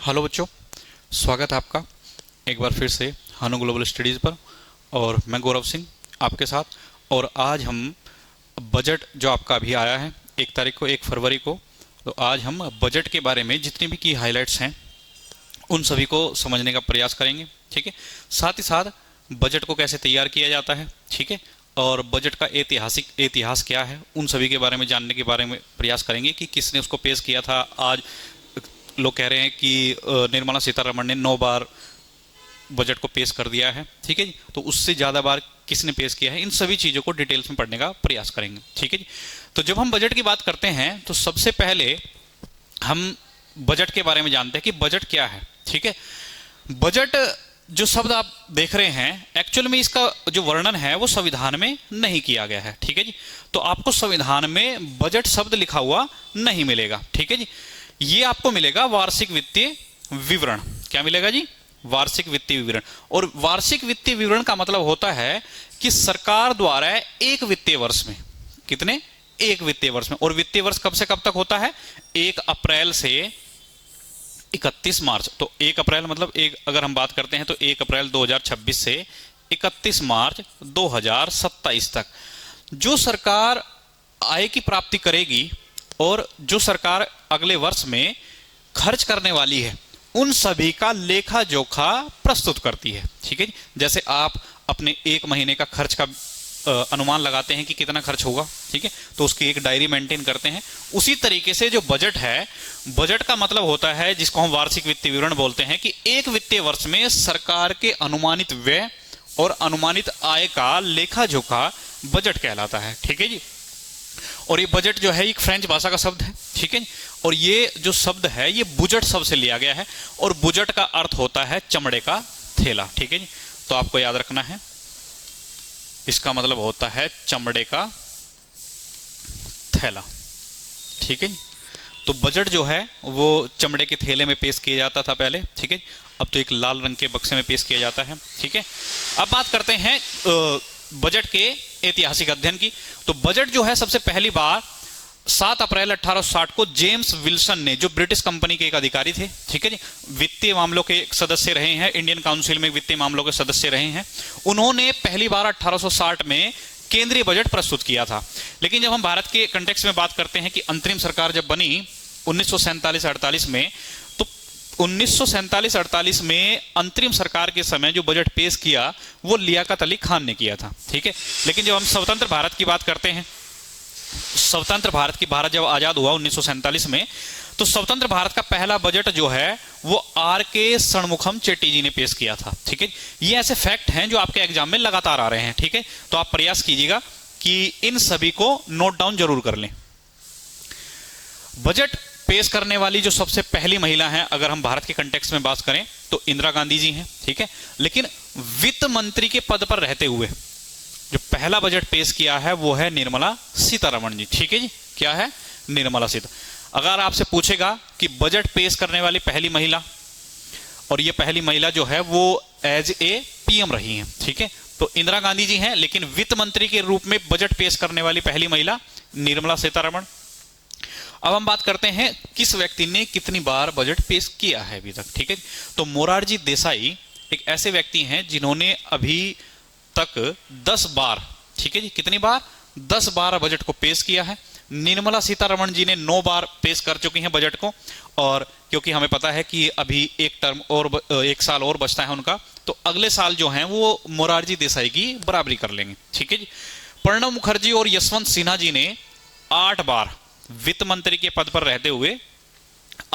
Hello बच्चों, स्वागत है आपका एक बार फिर से हानु ग्लोबल स्टडीज़ पर। और मैं गौरव सिंह आपके साथ। और आज हम बजट जो आपका अभी आया है 1 तारीख को, 1 फरवरी को, तो आज हम बजट के बारे में जितनी भी की हाइलाइट्स हैं उन सभी को समझने का प्रयास करेंगे। ठीक है, साथ ही साथ बजट को कैसे तैयार किया जाता है, ठीक है, और बजट का इतिहास क्या है, उन सभी के बारे में जानने के बारे में प्रयास करेंगे कि किसने उसको पेश किया था। आज लोग कह रहे हैं कि निर्मला सीतारमण ने 9 बार बजट को पेश कर दिया है। ठीक है जी, तो उससे ज़्यादा बार किसने पेश किया है, इन सभी चीज़ों को डिटेल्स में पढ़ने का प्रयास करेंगे। ठीक है जी, तो जब हम बजट की बात करते हैं तो सबसे पहले हम बजट के बारे में जानते हैं कि बजट क्या है। ठीक है, बजट जो शब्द आप देख रहे हैं एक्चुअल में इसका जो वर्णन है वो संविधान में नहीं किया गया है। ठीक है जी, तो आपको संविधान में बजट शब्द लिखा हुआ नहीं मिलेगा। ठीक है जी, ये आपको मिलेगा वार्षिक वित्तीय विवरण। क्या मिलेगा जी? वार्षिक वित्तीय विवरण। और वार्षिक वित्तीय विवरण का मतलब होता है कि सरकार द्वारा एक वित्तीय वर्ष में, कितने, एक वित्तीय वर्ष में, और वित्तीय वर्ष कब से कब तक होता है? 1 अप्रैल से 31 मार्च। तो 1 अप्रैल मतलब अगर हम बात करते हैं तो 1 अप्रैल 2026 से 31 मार्च 2027 तक जो सरकार आय की प्राप्ति करेगी और जो सरकार अगले वर्ष में खर्च करने वाली है उन सभी का लेखा जोखा प्रस्तुत करती है। ठीक है, जैसे आप अपने 1 महीने का खर्च का अनुमान लगाते हैं कि कितना खर्च होगा, ठीक है, तो उसकी एक डायरी मेंटेन करते हैं। उसी तरीके से जो बजट है, बजट का मतलब होता है जिसको हम वार्षिक वित्तीय विवरण बोलते हैं कि एक वित्तीय वर्ष में सरकार के अनुमानित व्यय और अनुमानित आय का लेखा जोखा बजट कहलाता है। ठीक है जी, और ये बजट जो है एक फ्रेंच भाषा का शब्द है। ठीक है, और ये जो शब्द है ये बुजट शब्द से लिया गया है और बुजट का अर्थ होता है चमड़े का थैला। ठीक है जी, तो आपको याद रखना है इसका मतलब होता है चमड़े का थैला। ठीक है, तो बजट जो है वो चमड़े के थैले में पेश किया जाता था पहले। ठीक है, अब तो एक लाल रंग के बक्से में पेश किया जाता है। ठीक है, अब बात करते हैं बजट के ऐतिहासिक अध्ययन की। तो बजट जो है सबसे पहली बार 7 अप्रैल 1860 को जेम्स विल्सन ने, जो ब्रिटिश कंपनी के एक अधिकारी थे, ठीक है जी, वित्तीय मामलों के सदस्य रहे हैं, इंडियन काउंसिल में वित्तीय मामलों के सदस्य रहे हैं, उन्होंने पहली बार 1860 में केंद्रीय बजट प्रस्तुत किया था। लेकिन जब हम भारत के कंटेक्स्ट में बात करते हैं कि अंतरिम सरकार जब बनी 1947-48 में, तो 1947-48 में अंतरिम सरकार के समय जो बजट पेश किया वो लियाकत अली खान ने किया था। ठीक है, लेकिन जब हम स्वतंत्र भारत की बात करते हैं, स्वतंत्र भारत जब आजाद हुआ 1947 में, तो स्वतंत्र भारत का पहला बजट जो है वो R.K. षणमुखम चेट्टी जी ने पेश किया था। ठीक है, ये ऐसे फैक्ट हैं जो आपके एग्जाम में लगातार आ रहे हैं। ठीक है, तो आप प्रयास कीजिएगा कि इन सभी को नोट डाउन जरूर कर लें। बजट पेश करने वाली जो सबसे पहली महिला हैं अगर हम भारत के कंटेक्स्ट में बात करें तो इंदिरा गांधी जी हैं। ठीक है, लेकिन वित्त मंत्री के पद पर रहते हुए जो पहला बजट पेश किया है वो है निर्मला सीतारमण जी। ठीक है जी, क्या है? निर्मला सीता। अगर आपसे पूछेगा कि बजट पेश करने वाली पहली महिला, और ये पहली महिला जो है वो एज ए पीएम रही हैं, ठीक है, तो इंदिरा गांधी जी हैं, लेकिन वित्त मंत्री के रूप में बजट पेश करने वाली पहली महिला निर्मला सीतारमण। अब हम बात करते हैं किस व्यक्ति ने कितनी बार बजट पेश किया है अभी तक। ठीक है, तो मोरारजी देसाई एक ऐसे व्यक्ति हैं जिन्होंने अभी तक 10 बार, ठीक है जी, कितनी बार? 10 बार बजट को पेश किया है। निर्मला सीतारमण जी ने 9 बार पेश कर चुकी हैं बजट को, और क्योंकि हमें पता है कि अभी एक टर्म और 1 साल और बचता है उनका, तो अगले साल जो है वो मोरारजी देसाई की बराबरी कर लेंगे। ठीक है जी, प्रणब मुखर्जी और यशवंत सिन्हा जी ने 8 बार वित्त मंत्री के पद पर रहते हुए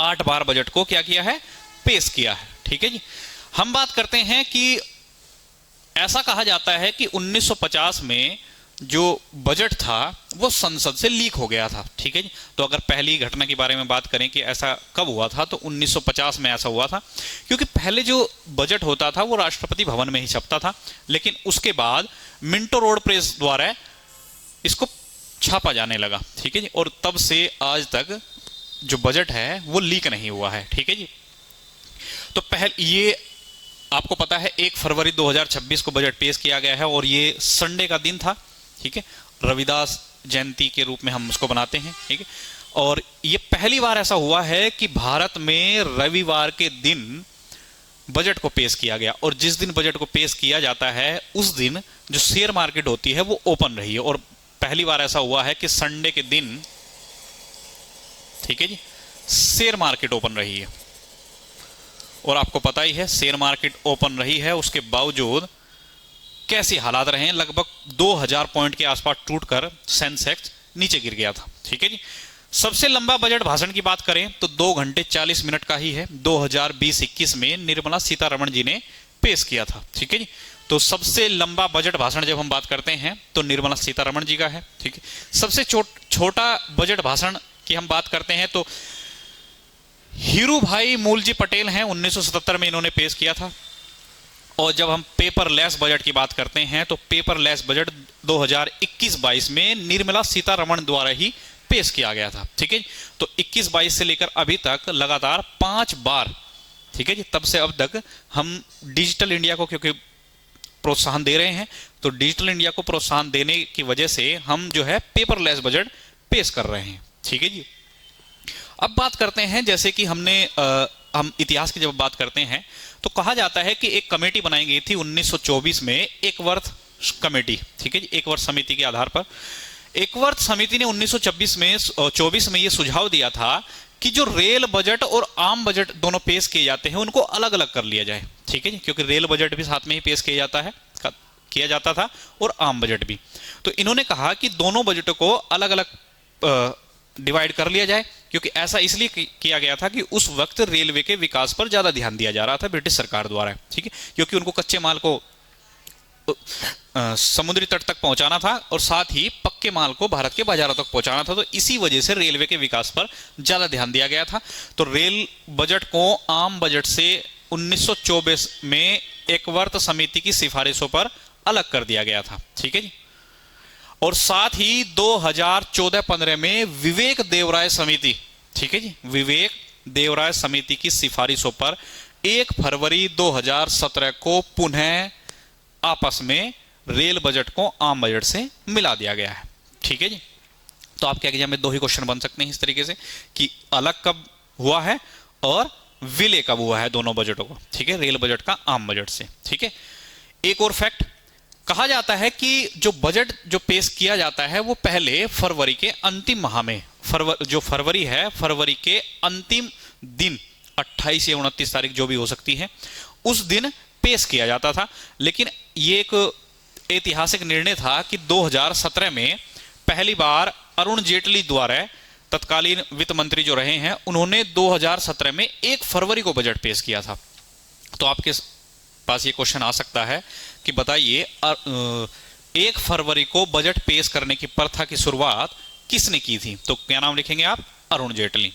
8 बार बजट को क्या किया है? पेश किया है। ठीक है जी, हम बात करते हैं कि ऐसा कहा जाता है कि 1950 में जो बजट था वो संसद से लीक हो गया था। ठीक है जी, तो अगर पहली घटना के बारे में बात करें कि ऐसा कब हुआ था, तो 1950 में ऐसा हुआ था, क्योंकि पहले जो बजट होता था वो राष्ट्रपति भवन में ही छपता था, लेकिन उसके बाद मिंटो रोड प्रेस द्वारा इसको छापा जाने लगा। ठीक है जी, और तब से आज तक जो बजट है वो लीक नहीं हुआ है। ठीक है जी, तो पहले ये आपको पता है 1 फरवरी 2026 को बजट पेश किया गया है और ये संडे का दिन था। ठीक है, रविदास जयंती के रूप में हम उसको बनाते हैं, ठीक है। और ये पहली बार ऐसा हुआ है कि भारत में रविवार के दिन बजट को पेश किया गया, और जिस दिन बजट को पेश किया जाता है उस दिन जो शेयर मार्केट होती है वो ओपन रही है, और पहली बार ऐसा हुआ है कि संडे के दिन, ठीक है जी, शेयर मार्केट ओपन रही है। और आपको पता ही है शेयर मार्केट ओपन रही है, उसके बावजूद कैसे हालात रहे हैं, लगभग 2000 पॉइंट के आसपास टूटकर सेंसेक्स नीचे गिर गया था, ठीक है जी। सबसे लंबा बजट भाषण की बात करें तो 2 घंटे 40 मिनट का ही है, 2020-21 में निर्मला सीतारमण जी ने पेश किया था, ठीक है जी। तो सबसे लंबा बजट भाषण जब हम बात करते हैं तो निर्मला सीतारमण जी का है, ठीक है। सबसे छोटा बजट भाषण की हम बात करते हैं तो हीरू भाई मूलजी पटेल हैं, 1977 में इन्होंने पेश किया था। और जब हम पेपरलेस बजट की बात करते हैं तो पेपरलेस बजट 2021-22 में निर्मला सीतारमण द्वारा ही पेश किया गया था, ठीक है। तो 21-22 से लेकर अभी तक लगातार 5 बार, ठीक है जी, तब से अब तक हम डिजिटल इंडिया को क्योंकि प्रोत्साहन दे रहे हैं, तो डिजिटल इंडिया को प्रोत्साहन देने की वजह से हम जो है पेपरलेस बजट पेश कर रहे हैं, ठीक है जी। अब बात करते हैं, जैसे कि हम इतिहास की जब बात करते हैं तो कहा जाता है कि एक कमेटी बनाई गई थी 1924 में, एक वर्थ कमेटी, ठीक है जी, एक वर्थ समिति के आधार पर। एक वर्थ समिति ने 1924 में यह सुझाव दिया था कि जो रेल बजट और आम बजट दोनों पेश किए जाते हैं उनको अलग अलग कर लिया जाए, ठीक है जी, क्योंकि रेल बजट भी साथ में ही पेश किया जाता था और आम बजट भी। तो इन्होंने कहा कि दोनों बजटों को अलग अलग डिवाइड कर लिया जाए, क्योंकि ऐसा इसलिए किया गया था कि उस वक्त रेलवे के विकास पर ज्यादा ध्यान दिया जा रहा था ब्रिटिश सरकार द्वारा, ठीक है, क्योंकि उनको कच्चे माल को समुद्री तट तक पहुंचाना था और साथ ही पक्के माल को भारत के बाजारों तक पहुंचाना था। तो इसी वजह से रेलवे के विकास पर ज्यादा ध्यान दिया गया था। तो रेल बजट को आम बजट से 1924 में एकवर्त समिति की सिफारिशों पर अलग कर दिया गया था, ठीक है जी। और साथ ही 2014-15 में विवेक देवराय समिति, ठीक है जी, विवेक देवराय समिति की सिफारिशों पर 1 फरवरी 2017 को पुनः आपस में रेल बजट को आम बजट से मिला दिया गया है, ठीक है जी। तो आपके एग्जाम में 2 ही क्वेश्चन बन सकते हैं इस तरीके से कि अलग कब हुआ है और विलय कब हुआ है दोनों बजटों को, ठीक है, रेल बजट का आम बजट से, ठीक है। एक और फैक्ट, कहा जाता है कि जो बजट जो पेश किया जाता है वो पहले फरवरी के अंतिम माह में, जो फरवरी है, फरवरी के अंतिम दिन 28 या 29 तारीख जो भी हो सकती है उस दिन पेश किया जाता था। लेकिन ये एक ऐतिहासिक निर्णय था कि 2017 में पहली बार अरुण जेटली द्वारा, तत्कालीन वित्त मंत्री जो रहे हैं, उन्होंने 2017 में 1 फरवरी को बजट पेश किया था। तो आपके पास ये क्वेश्चन आ सकता है कि बताइए 1 फरवरी को बजट पेश करने की प्रथा की शुरुआत किसने की थी? तो क्या नाम लिखेंगे आप? अरुण जेटली।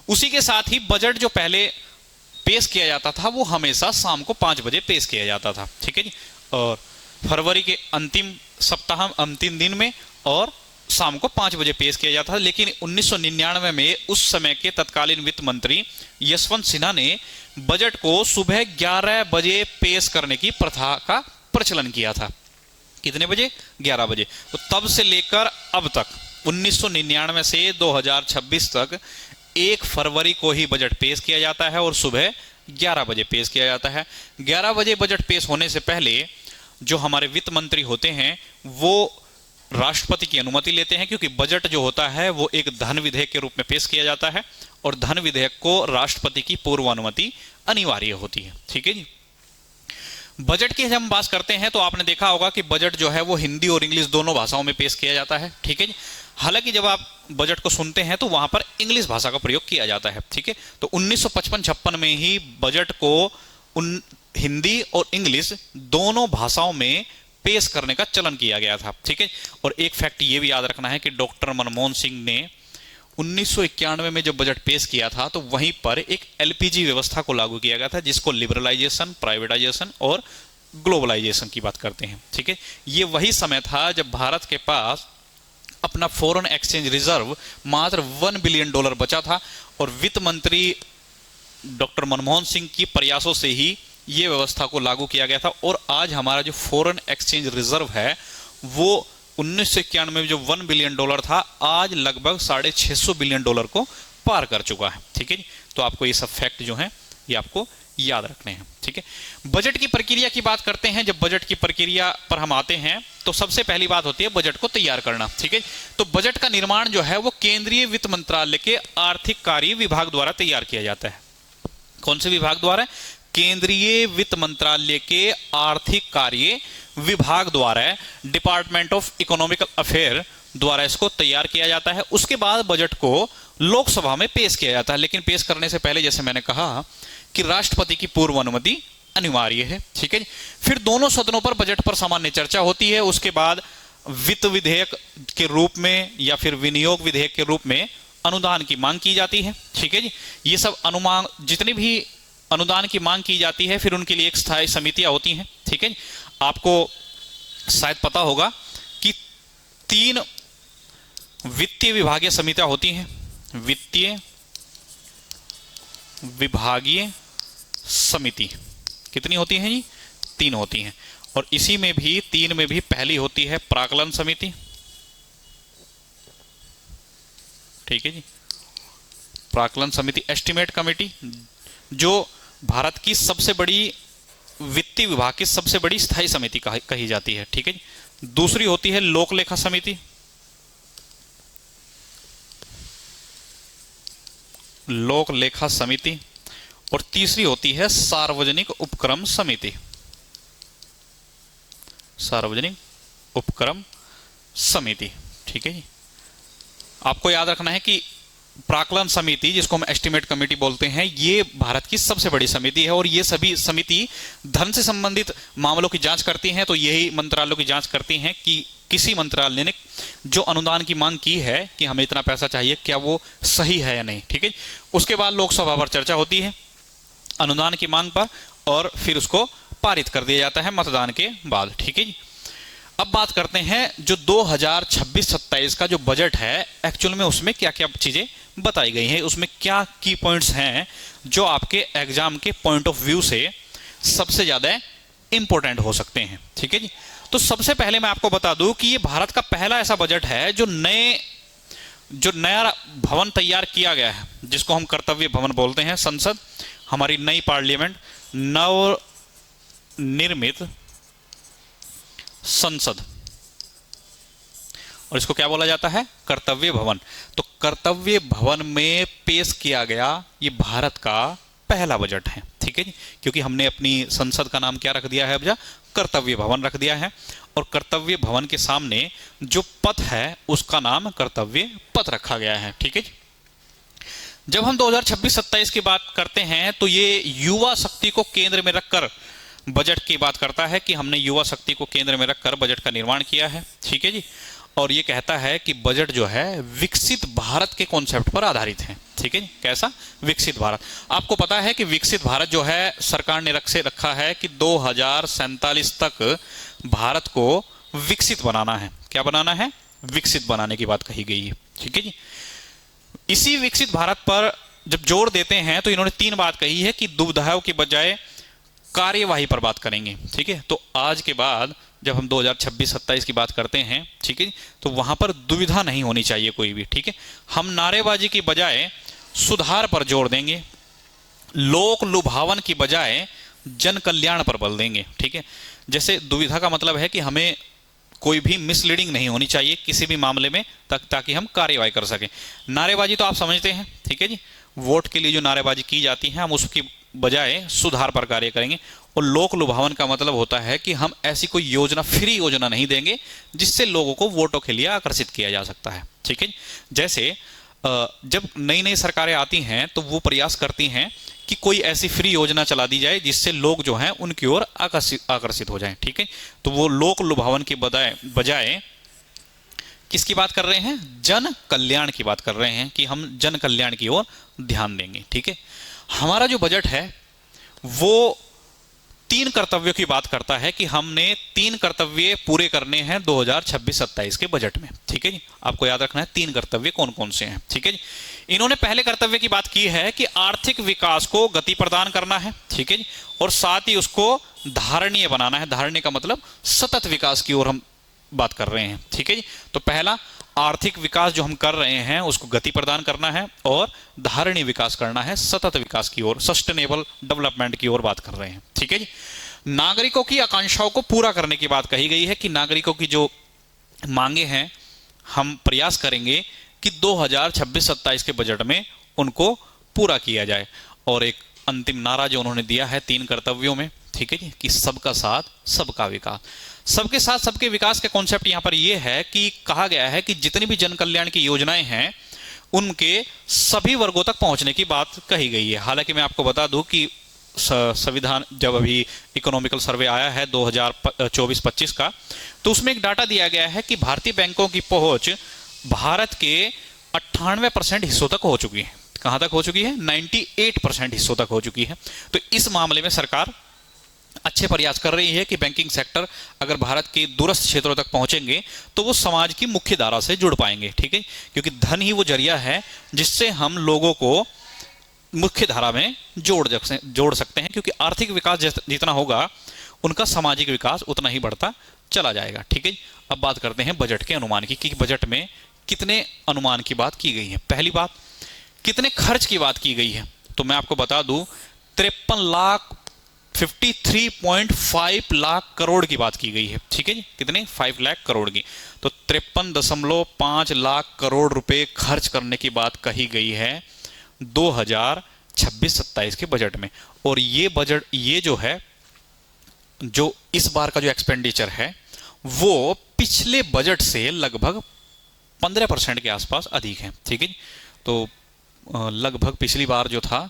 उसी के साथ ही बजट जो पहले पेश किया जाता था वो हमेशा शाम को 5 बजे पेश किया जाता था, ठीक है जी, और फरवरी के अंतिम सप्ताह अंतिम दिन में और शाम को 5 बजे पेश किया जाता था। लेकिन 1999 में उस समय के तत्कालीन वित्त मंत्री यशवंत सिन्हा ने बजट को सुबह 11 बजे पेश करने की प्रथा का प्रचलन किया था। कितने बजे? 11 बजे। तो तब से लेकर अब तक 1999 से 2026 तक 1 फरवरी को ही बजट पेश किया जाता है और सुबह 11 बजे पेश किया जाता है। 11 बजे बजट पेश होने से पहले जो हमारे वित्त मंत्री होते हैं वो राष्ट्रपति की अनुमति लेते हैं, क्योंकि बजट जो होता है वो एक धन विधेयक के रूप में पेश किया जाता है और धन विधेयक को राष्ट्रपति की पूर्व अनुमति अनिवार्य होती है, ठीक है जी। बजट की जब हम बात करते हैं तो आपने देखा होगा कि बजट जो है वो हिंदी और इंग्लिश दोनों भाषाओं में पेश किया जाता है, ठीक है जी। हालांकि जब आप बजट को सुनते हैं तो वहां पर इंग्लिश भाषा का प्रयोग किया जाता है, ठीक है। तो 1955-56 में ही बजट को हिंदी और इंग्लिश दोनों भाषाओं में पेश करने का चलन किया गया था, ठीक है। और एक फैक्ट ये भी याद रखना है कि डॉक्टर मनमोहन सिंह ने 1991 में जब बजट पेश किया था तो वहीं पर एक एलपीजी व्यवस्था को लागू किया गया था, जिसको लिबरलाइजेशन, प्राइवेटाइजेशन और ग्लोबलाइजेशन की बात करते हैं, ठीक है। ये वही समय था जब भारत के पास अपना फॉरेन एक्सचेंज रिजर्व मात्र $1 बिलियन बचा था और वित्त मंत्री डॉक्टर मनमोहन सिंह की प्रयासों से ही ये व्यवस्था को लागू किया गया था। और आज हमारा जो फॉरेन एक्सचेंज रिजर्व है वो 1991 में जो $1 बिलियन था, आज लगभग $650 बिलियन को पार कर चुका है। ठीक है जी, तो आपको ये सब फैक्ट जो है ये आपको याद रखने हैं। ठीक है, बजट की प्रक्रिया की बात करते हैं। जब बजट की प्रक्रिया पर हम आते हैं तो सबसे पहली बात होती है बजट को तैयार करना। ठीक है, तो बजट का निर्माण जो है वो केंद्रीय वित्त मंत्रालय के आर्थिक कार्य विभाग द्वारा तैयार किया जाता है। कौन से विभाग द्वारा? केंद्रीय वित्त मंत्रालय के आर्थिक कार्य विभाग द्वारा, डिपार्टमेंट ऑफ इकोनॉमिकल अफेयर द्वारा इसको तैयार किया जाता है। उसके बाद बजट को लोकसभा में पेश किया जाता है, लेकिन पेश करने से पहले जैसे मैंने कहा कि राष्ट्रपति की पूर्व अनुमति अनिवार्य है। ठीक है, फिर दोनों सदनों पर बजट पर सामान्य चर्चा होती है। उसके बाद वित्त विधेयक के रूप में या फिर विनियोग विधेयक के रूप में अनुदान की मांग की जाती है। ठीक है जी, ये सब अनुमान जितनी भी अनुदान की मांग की जाती है फिर उनके लिए एक स्थायी समितियां होती हैं। ठीक है, आपको शायद पता होगा कि 3 वित्तीय विभागीय समितियां होती हैं। वित्तीय विभागीय समिति कितनी होती हैं जी? 3 होती हैं। और इसी में भी 3 में भी पहली होती है प्राक्कलन समिति। ठीक है जी, प्राक्कलन समिति, एस्टिमेट कमेटी, जो भारत की सबसे बड़ी वित्तीय विभाग की सबसे बड़ी स्थायी समिति कही जाती है। ठीक है जी, दूसरी होती है लोक लेखा समिति, लोक लेखा समिति, और तीसरी होती है सार्वजनिक उपक्रम समिति, सार्वजनिक उपक्रम समिति। ठीक है जी, आपको याद रखना है कि प्राक्कलन समिति, जिसको हम एस्टिमेट कमेटी बोलते हैं, ये भारत की सबसे बड़ी समिति है और ये सभी समिति धन से संबंधित मामलों की जांच करती हैं। तो यही मंत्रालयों की जांच करती हैं कि किसी मंत्रालय ने जो अनुदान की मांग की है कि हमें इतना पैसा चाहिए, क्या वो सही है या नहीं। ठीक है, उसके बाद लोकसभा पर चर्चा होती है अनुदान की मांग पर और फिर उसको पारित कर दिया जाता है मतदान के बाद। ठीक है जी, अब बात करते हैं जो 2026-27 का जो बजट है, एक्चुअल में उसमें क्या क्या चीजें बताई गई हैं, उसमें क्या की पॉइंट्स हैं जो आपके एग्जाम के पॉइंट ऑफ व्यू से सबसे ज्यादा इंपॉर्टेंट हो सकते हैं। ठीक है जी, तो सबसे पहले मैं आपको बता दूं कि ये भारत का पहला ऐसा बजट है जो नया भवन तैयार किया गया है, जिसको हम कर्तव्य भवन बोलते हैं। संसद, हमारी नई पार्लियामेंट, नव निर्मित संसद, और इसको क्या बोला जाता है? कर्तव्य भवन। तो कर्तव्य भवन में पेश किया गया ये भारत का पहला बजट है। ठीक है जी, क्योंकि हमने अपनी संसद का नाम क्या रख दिया है? अब कर्तव्य भवन रख दिया है, और कर्तव्य भवन के सामने जो पथ है उसका नाम कर्तव्य पथ रखा गया है। ठीक है जी, जब हम 2026-27 की बात करते हैं तो ये युवा शक्ति को केंद्र में रखकर बजट की बात करता है कि हमने युवा शक्ति को केंद्र में रखकर बजट का निर्माण किया है। ठीक है जी, और ये कहता है कि बजट जो है विकसित भारत के कॉन्सेप्ट पर आधारित है। ठीक है जी, कैसा? विकसित भारत। आपको पता है कि विकसित भारत जो है सरकार ने रखा है कि 2047 तक भारत को विकसित बनाना है। क्या बनाना है? विकसित बनाने की बात कही गई है। ठीक है जी, इसी विकसित भारत पर जब जोर देते हैं तो इन्होंने 3 बात कही है कि दुविधाओं की बजाय कार्यवाही पर बात करेंगे। ठीक है, तो आज के बाद जब हम 2026-27 की बात करते हैं, ठीक है, तो वहां पर दुविधा नहीं होनी चाहिए कोई भी। ठीक है, हम नारेबाजी की बजाय सुधार पर जोर देंगे, लोक लुभावन की बजाय जन कल्याण पर बल देंगे। ठीक है, जैसे दुविधा का मतलब है कि हमें कोई भी मिसलीडिंग नहीं होनी चाहिए किसी भी मामले में, ताकि हम कार्यवाही कर सकें। नारेबाजी तो आप समझते हैं। ठीक है जी, वोट के लिए जो नारेबाजी की जाती है हम उसकी बजाय सुधार पर कार्य करेंगे। और लोक लुभावन का मतलब होता है कि हम ऐसी कोई योजना, फ्री योजना नहीं देंगे जिससे लोगों को वोटों के लिए आकर्षित किया जा सकता है। ठीक है, जैसे जब नई नई सरकारें आती हैं तो वो प्रयास करती हैं कि कोई ऐसी फ्री योजना चला दी जाए जिससे लोग जो हैं उनकी ओर आकर्षित हो जाएं। ठीक है, तो वो लोक लुभावन की बजाय किसकी बात कर रहे हैं? जन कल्याण की बात कर रहे हैं कि हम जन कल्याण की ओर ध्यान देंगे। ठीक है, हमारा जो बजट है वो 3 कर्तव्यों की बात करता है कि हमने 3 कर्तव्य पूरे करने हैं 2026-27 के बजट में। ठीक है जी, आपको याद रखना है 3 कर्तव्य कौन कौन से हैं। ठीक है जी, इन्होंने पहले कर्तव्य की बात की है कि आर्थिक विकास को गति प्रदान करना है। ठीक है जी, और साथ ही उसको धारणीय बनाना है। धारणीय का मतलब सतत विकास की ओर हम बात कर रहे हैं। ठीक है जी। तो पहला, आर्थिक विकास जो हम कर रहे हैं उसको गति प्रदान करना है, और धारणीय विकास करना है, सतत विकास की ओर, सस्टेनेबल डेवलपमेंट की ओर बात कर रहे हैं। ठीक है जी। नागरिकों की आकांक्षाओं को पूरा करने की बात कही गई है कि नागरिकों की जो मांगे हैं हम प्रयास करेंगे कि 2026-27 के बजट में उनको पूरा किया जाए। और एक अंतिम नारा जो उन्होंने दिया है 3 कर्तव्यों में, ठीक है जी, कि सबका साथ सबका विकास। सबके साथ सबके विकास का कॉन्सेप्ट यहां पर यह है कि कहा गया है कि जितनी भी जन कल्याण की योजनाएं हैं उनके सभी वर्गों तक पहुंचने की बात कही गई है। हालांकि मैं आपको बता दूं कि संविधान जब अभी इकोनॉमिकल सर्वे आया है 2024-25 का, तो उसमें एक डाटा दिया गया है कि भारतीय बैंकों की पहुंच भारत के 98% हिस्सों तक हो चुकी है। कहां तक हो चुकी है? 98% हिस्सों तक हो चुकी है। तो इस मामले में सरकार अच्छे प्रयास कर रही है कि बैंकिंग सेक्टर अगर भारत के दूरस्थ क्षेत्रों तक पहुंचेंगे तो वो समाज की मुख्य धारा से जुड़ पाएंगे। ठीक है, क्योंकि धन ही वो जरिया है जिससे हम लोगों को मुख्य धारा में जोड़ सकते हैं, क्योंकि आर्थिक विकास जितना होगा उनका सामाजिक विकास उतना ही बढ़ता चला जाएगा। ठीक है, अब बात करते हैं बजट के अनुमान की कि बजट में कितने अनुमान की बात की गई है। पहली बात, कितने खर्च की बात की गई है, तो मैं आपको बता दूं 53 लाख करोड़ की बात की गई है। ठीक है जी, कितने? 5 लाख करोड़ की। तो 53.5 लाख करोड़ रुपए खर्च करने की बात कही गई है 2026-27 के बजट में। और ये बजट, ये जो है, जो इस बार का जो एक्सपेंडिचर है वो पिछले बजट से लगभग 15% के आसपास अधिक है। ठीक है, तो लगभग पिछली बार जो था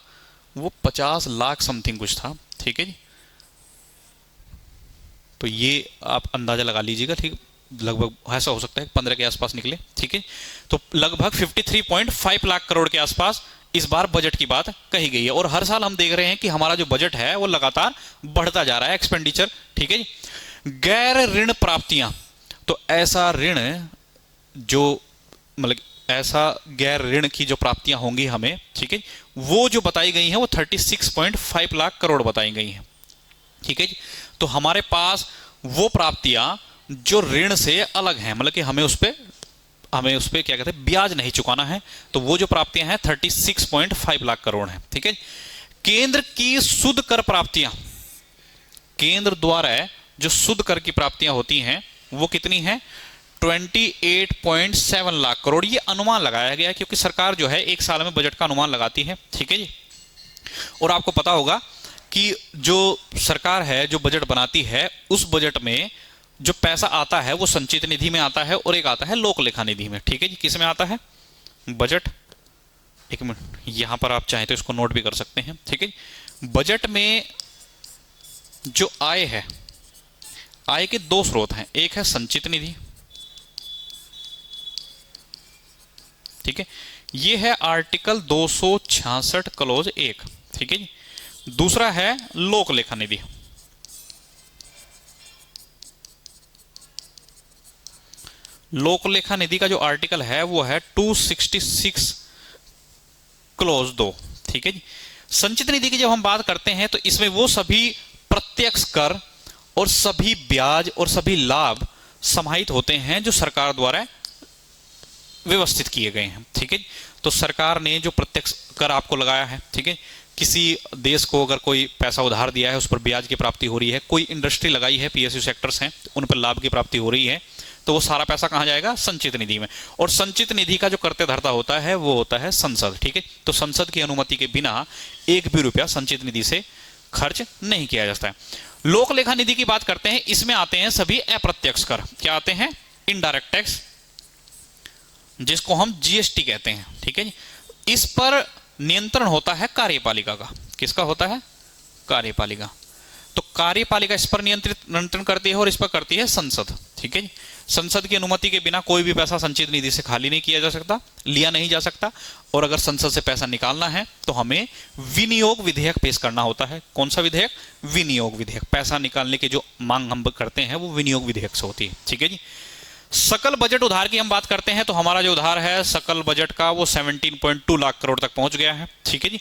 वो 50 लाख समथिंग कुछ था। ठीक है जी, तो ये आप अंदाजा लगा लीजिएगा। ठीक, लगभग ऐसा हो सकता है 15 के आसपास निकले। ठीक है, तो लगभग 53.5 लाख करोड़ के आसपास इस बार बजट की बात कही गई है। और हर साल हम देख रहे हैं कि हमारा जो बजट है वो लगातार बढ़ता जा रहा है, एक्सपेंडिचर। ठीक है जी। गैर ऋण प्राप्तियां, तो ऐसा ऋण जो मतलब ऐसा गैर ऋण की जो प्राप्तियां होंगी हमें, ठीक है, वो जो बताई गई हैं वो 36.5 लाख करोड़ बताई गई हैं। ठीक है जी, तो हमारे पास वो प्राप्तियां जो ऋण से अलग हैं, मतलब कि हमें उस पे क्या कहते हैं, ब्याज नहीं चुकाना है, तो वो जो प्राप्तियां हैं 36.5 लाख करोड़ हैं। ठीक है, केंद्र की शुद्ध कर प्राप्तियां, केंद्र द्वारा जो शुद्ध कर की प्राप्तियां होती हैं वो कितनी है? 28.7 लाख करोड़। ये अनुमान लगाया गया क्योंकि सरकार जो है एक साल में बजट का अनुमान लगाती है। ठीक है जी, और आपको पता होगा कि जो सरकार है जो बजट बनाती है उस बजट में जो पैसा आता है वो संचित निधि में आता है और एक आता है लोक लेखा निधि में। ठीक है जी, किस में आता है बजट? एक मिनट, यहां पर आप चाहें तो इसको नोट भी कर सकते हैं। ठीक है, बजट में जो आय है, आय के 2 स्रोत हैं, एक है संचित निधि, ठीक है, ये है आर्टिकल 266 क्लोज 1। ठीक है जी, दूसरा है लोक लेखा निधि। लोक लेखा निधि का जो आर्टिकल है वो है 266 क्लोज 2। ठीक है जी, संचित निधि की जब हम बात करते हैं तो इसमें वो सभी प्रत्यक्ष कर और सभी ब्याज और सभी लाभ समाहित होते हैं जो सरकार द्वारा व्यवस्थित किए गए हैं। ठीक है, तो सरकार ने जो प्रत्यक्ष कर आपको लगाया है, ठीक है, किसी देश को अगर कोई पैसा उधार दिया है उस पर ब्याज की प्राप्ति हो रही है, कोई इंडस्ट्री लगाई है, पीएसयू सेक्टर्स हैं उन पर लाभ की प्राप्ति हो रही है, तो वो सारा पैसा कहां जाएगा? संचित निधि में। और संचित निधि का जो करते धरता होता है वो होता है संसद। ठीक है, तो संसद की अनुमति के बिना 1 भी रुपया संचित निधि से खर्च नहीं किया जाता है। लोक लेखा निधि की बात करते हैं, इसमें आते हैं सभी अप्रत्यक्ष कर। क्या आते हैं? इनडायरेक्ट टैक्स, जिसको हम जीएसटी कहते हैं। ठीक है जी, इस पर नियंत्रण होता है कार्यपालिका का। किसका होता है? कार्यपालिका। तो कार्यपालिका इस पर नियंत्रण करती है और इस पर करती है संसद। ठीक है जी, संसद की अनुमति के बिना कोई भी पैसा संचित निधि से खाली नहीं किया जा सकता, लिया नहीं जा सकता। और अगर संसद से पैसा निकालना है तो हमें विनियोग विधेयक पेश करना होता है। कौन सा विधेयक? विनियोग विधेयक। पैसा निकालने की जो मांग हम करते हैं वो विनियोग विधेयक से होती है। ठीक है जी, सकल बजट उधार की हम बात करते हैं तो हमारा जो उधार है सकल बजट का वो 17.2 लाख करोड़ तक पहुंच गया है। ठीक है जी,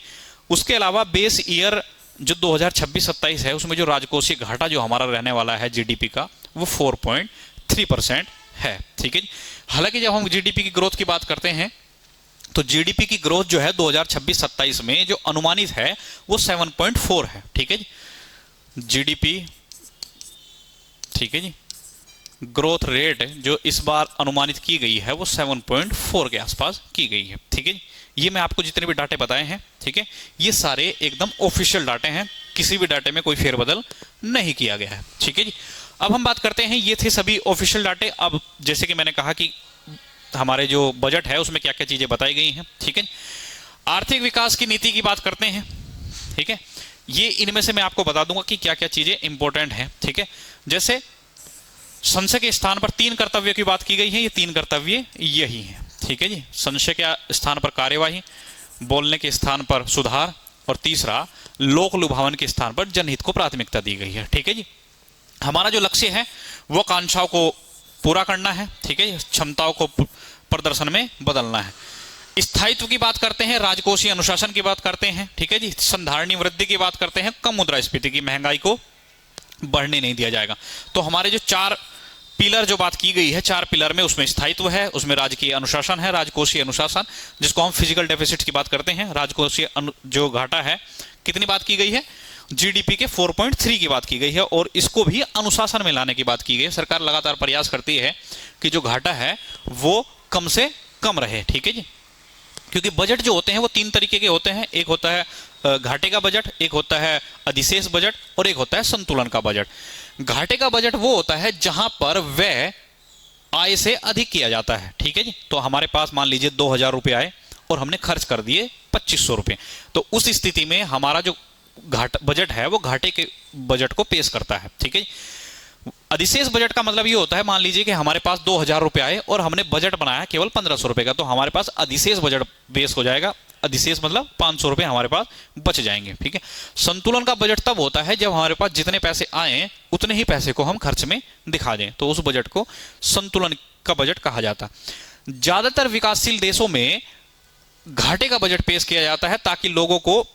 उसके अलावा बेस ईयर जो 2026-27 है उसमें जो राजकोषीय घाटा जो हमारा रहने वाला है जीडीपी का वो 4.3 3% है। ठीक है जी। हालांकि जब हम जीडीपी की ग्रोथ की बात करते हैं तो जीडीपी की ग्रोथ जो है 2026-27 में जो अनुमानित है वो 7.4 है। ठीक है जी। जीडीपी, ठीक है जी, ग्रोथ रेट जो इस बार अनुमानित की गई है वो 7.4 के आसपास की गई है। ठीक है जी। ये मैं आपको जितने भी डाटे बताए हैं, ठीक है, ये सारे एकदम ऑफिशियल डाटे हैं, किसी भी डाटे में कोई फेरबदल नहीं किया गया है। ठीक है जी। अब हम बात करते हैं, ये थे सभी ऑफिशियल डाटे। अब जैसे कि मैंने कहा कि हमारे जो बजट है उसमें क्या क्या चीजें बताई गई हैं। ठीक है। आर्थिक विकास की नीति की बात करते हैं। ठीक है। ये इनमें से मैं आपको बता दूंगा कि क्या क्या चीजें इंपॉर्टेंट हैं। ठीक है। जैसे संशय के स्थान पर 3 कर्तव्य की बात की गई है, ये 3 कर्तव्य यही हैं। ठीक है जी। संशय के स्थान पर कार्यवाही, बोलने के स्थान पर सुधार, और तीसरा लोक लुभावन के स्थान पर जनहित को प्राथमिकता दी गई है। ठीक है जी। हमारा जो लक्ष्य है वो आकांक्षाओं को पूरा करना है। ठीक है। क्षमताओं को प्रदर्शन में बदलना है। स्थायित्व की बात करते हैं, राजकोषीय अनुशासन की बात करते हैं। ठीक है जी। संधारणीय वृद्धि की बात करते हैं, कम मुद्रास्फीति की, महंगाई को बढ़ने नहीं दिया जाएगा। तो हमारे जो 4 पिलर जो बात की गई है, 4 पिलर में उसमें स्थायित्व है, उसमें राजकीय अनुशासन है, राजकोषीय अनुशासन जिसको हम फिजिकल डेफिसिट की बात करते हैं, राजकोषीय जो घाटा है कितनी बात की गई है, जीडीपी के 4.3 की बात की गई है, और इसको भी अनुशासन में लाने की बात की गई है। सरकार लगातार प्रयास करती है कि जो घाटा है वो कम से कम रहे। ठीक है जी। क्योंकि बजट जो होते हैं वो 3 तरीके के होते हैं, एक होता है घाटे का बजट, एक होता है अधिशेष बजट, और एक होता है संतुलन का बजट। घाटे का बजट वो होता है जहां पर व्यय आय से अधिक किया जाता है। ठीक है जी। तो हमारे पास मान लीजिए 2000 रुपये आए और हमने खर्च कर दिए 2500 रुपये, तो उस स्थिति में हमारा जो बजट है वो घाटे के बजट को पेश करता है। ठीक है। अधिशेष बजट का मतलब ये होता है, मान लीजिए कि हमारे पास 2000 रुपये आए और हमने बजट बनाया केवल 1500 रुपये का, तो हमारे पास अधिशेष बजट पेश हो जाएगा। अधिशेष मतलब 500 रुपये हमारे पास बच जाएंगे। ठीक है। संतुलन का बजट तब होता है जब हमारे पास जितने पैसे आए उतने ही पैसे को हम खर्च में दिखा दें, तो उस बजट को संतुलन का बजट कहा जाता है। ज्यादातर विकासशील देशों में घाटे का बजट पेश किया जाता है ताकि लोगों को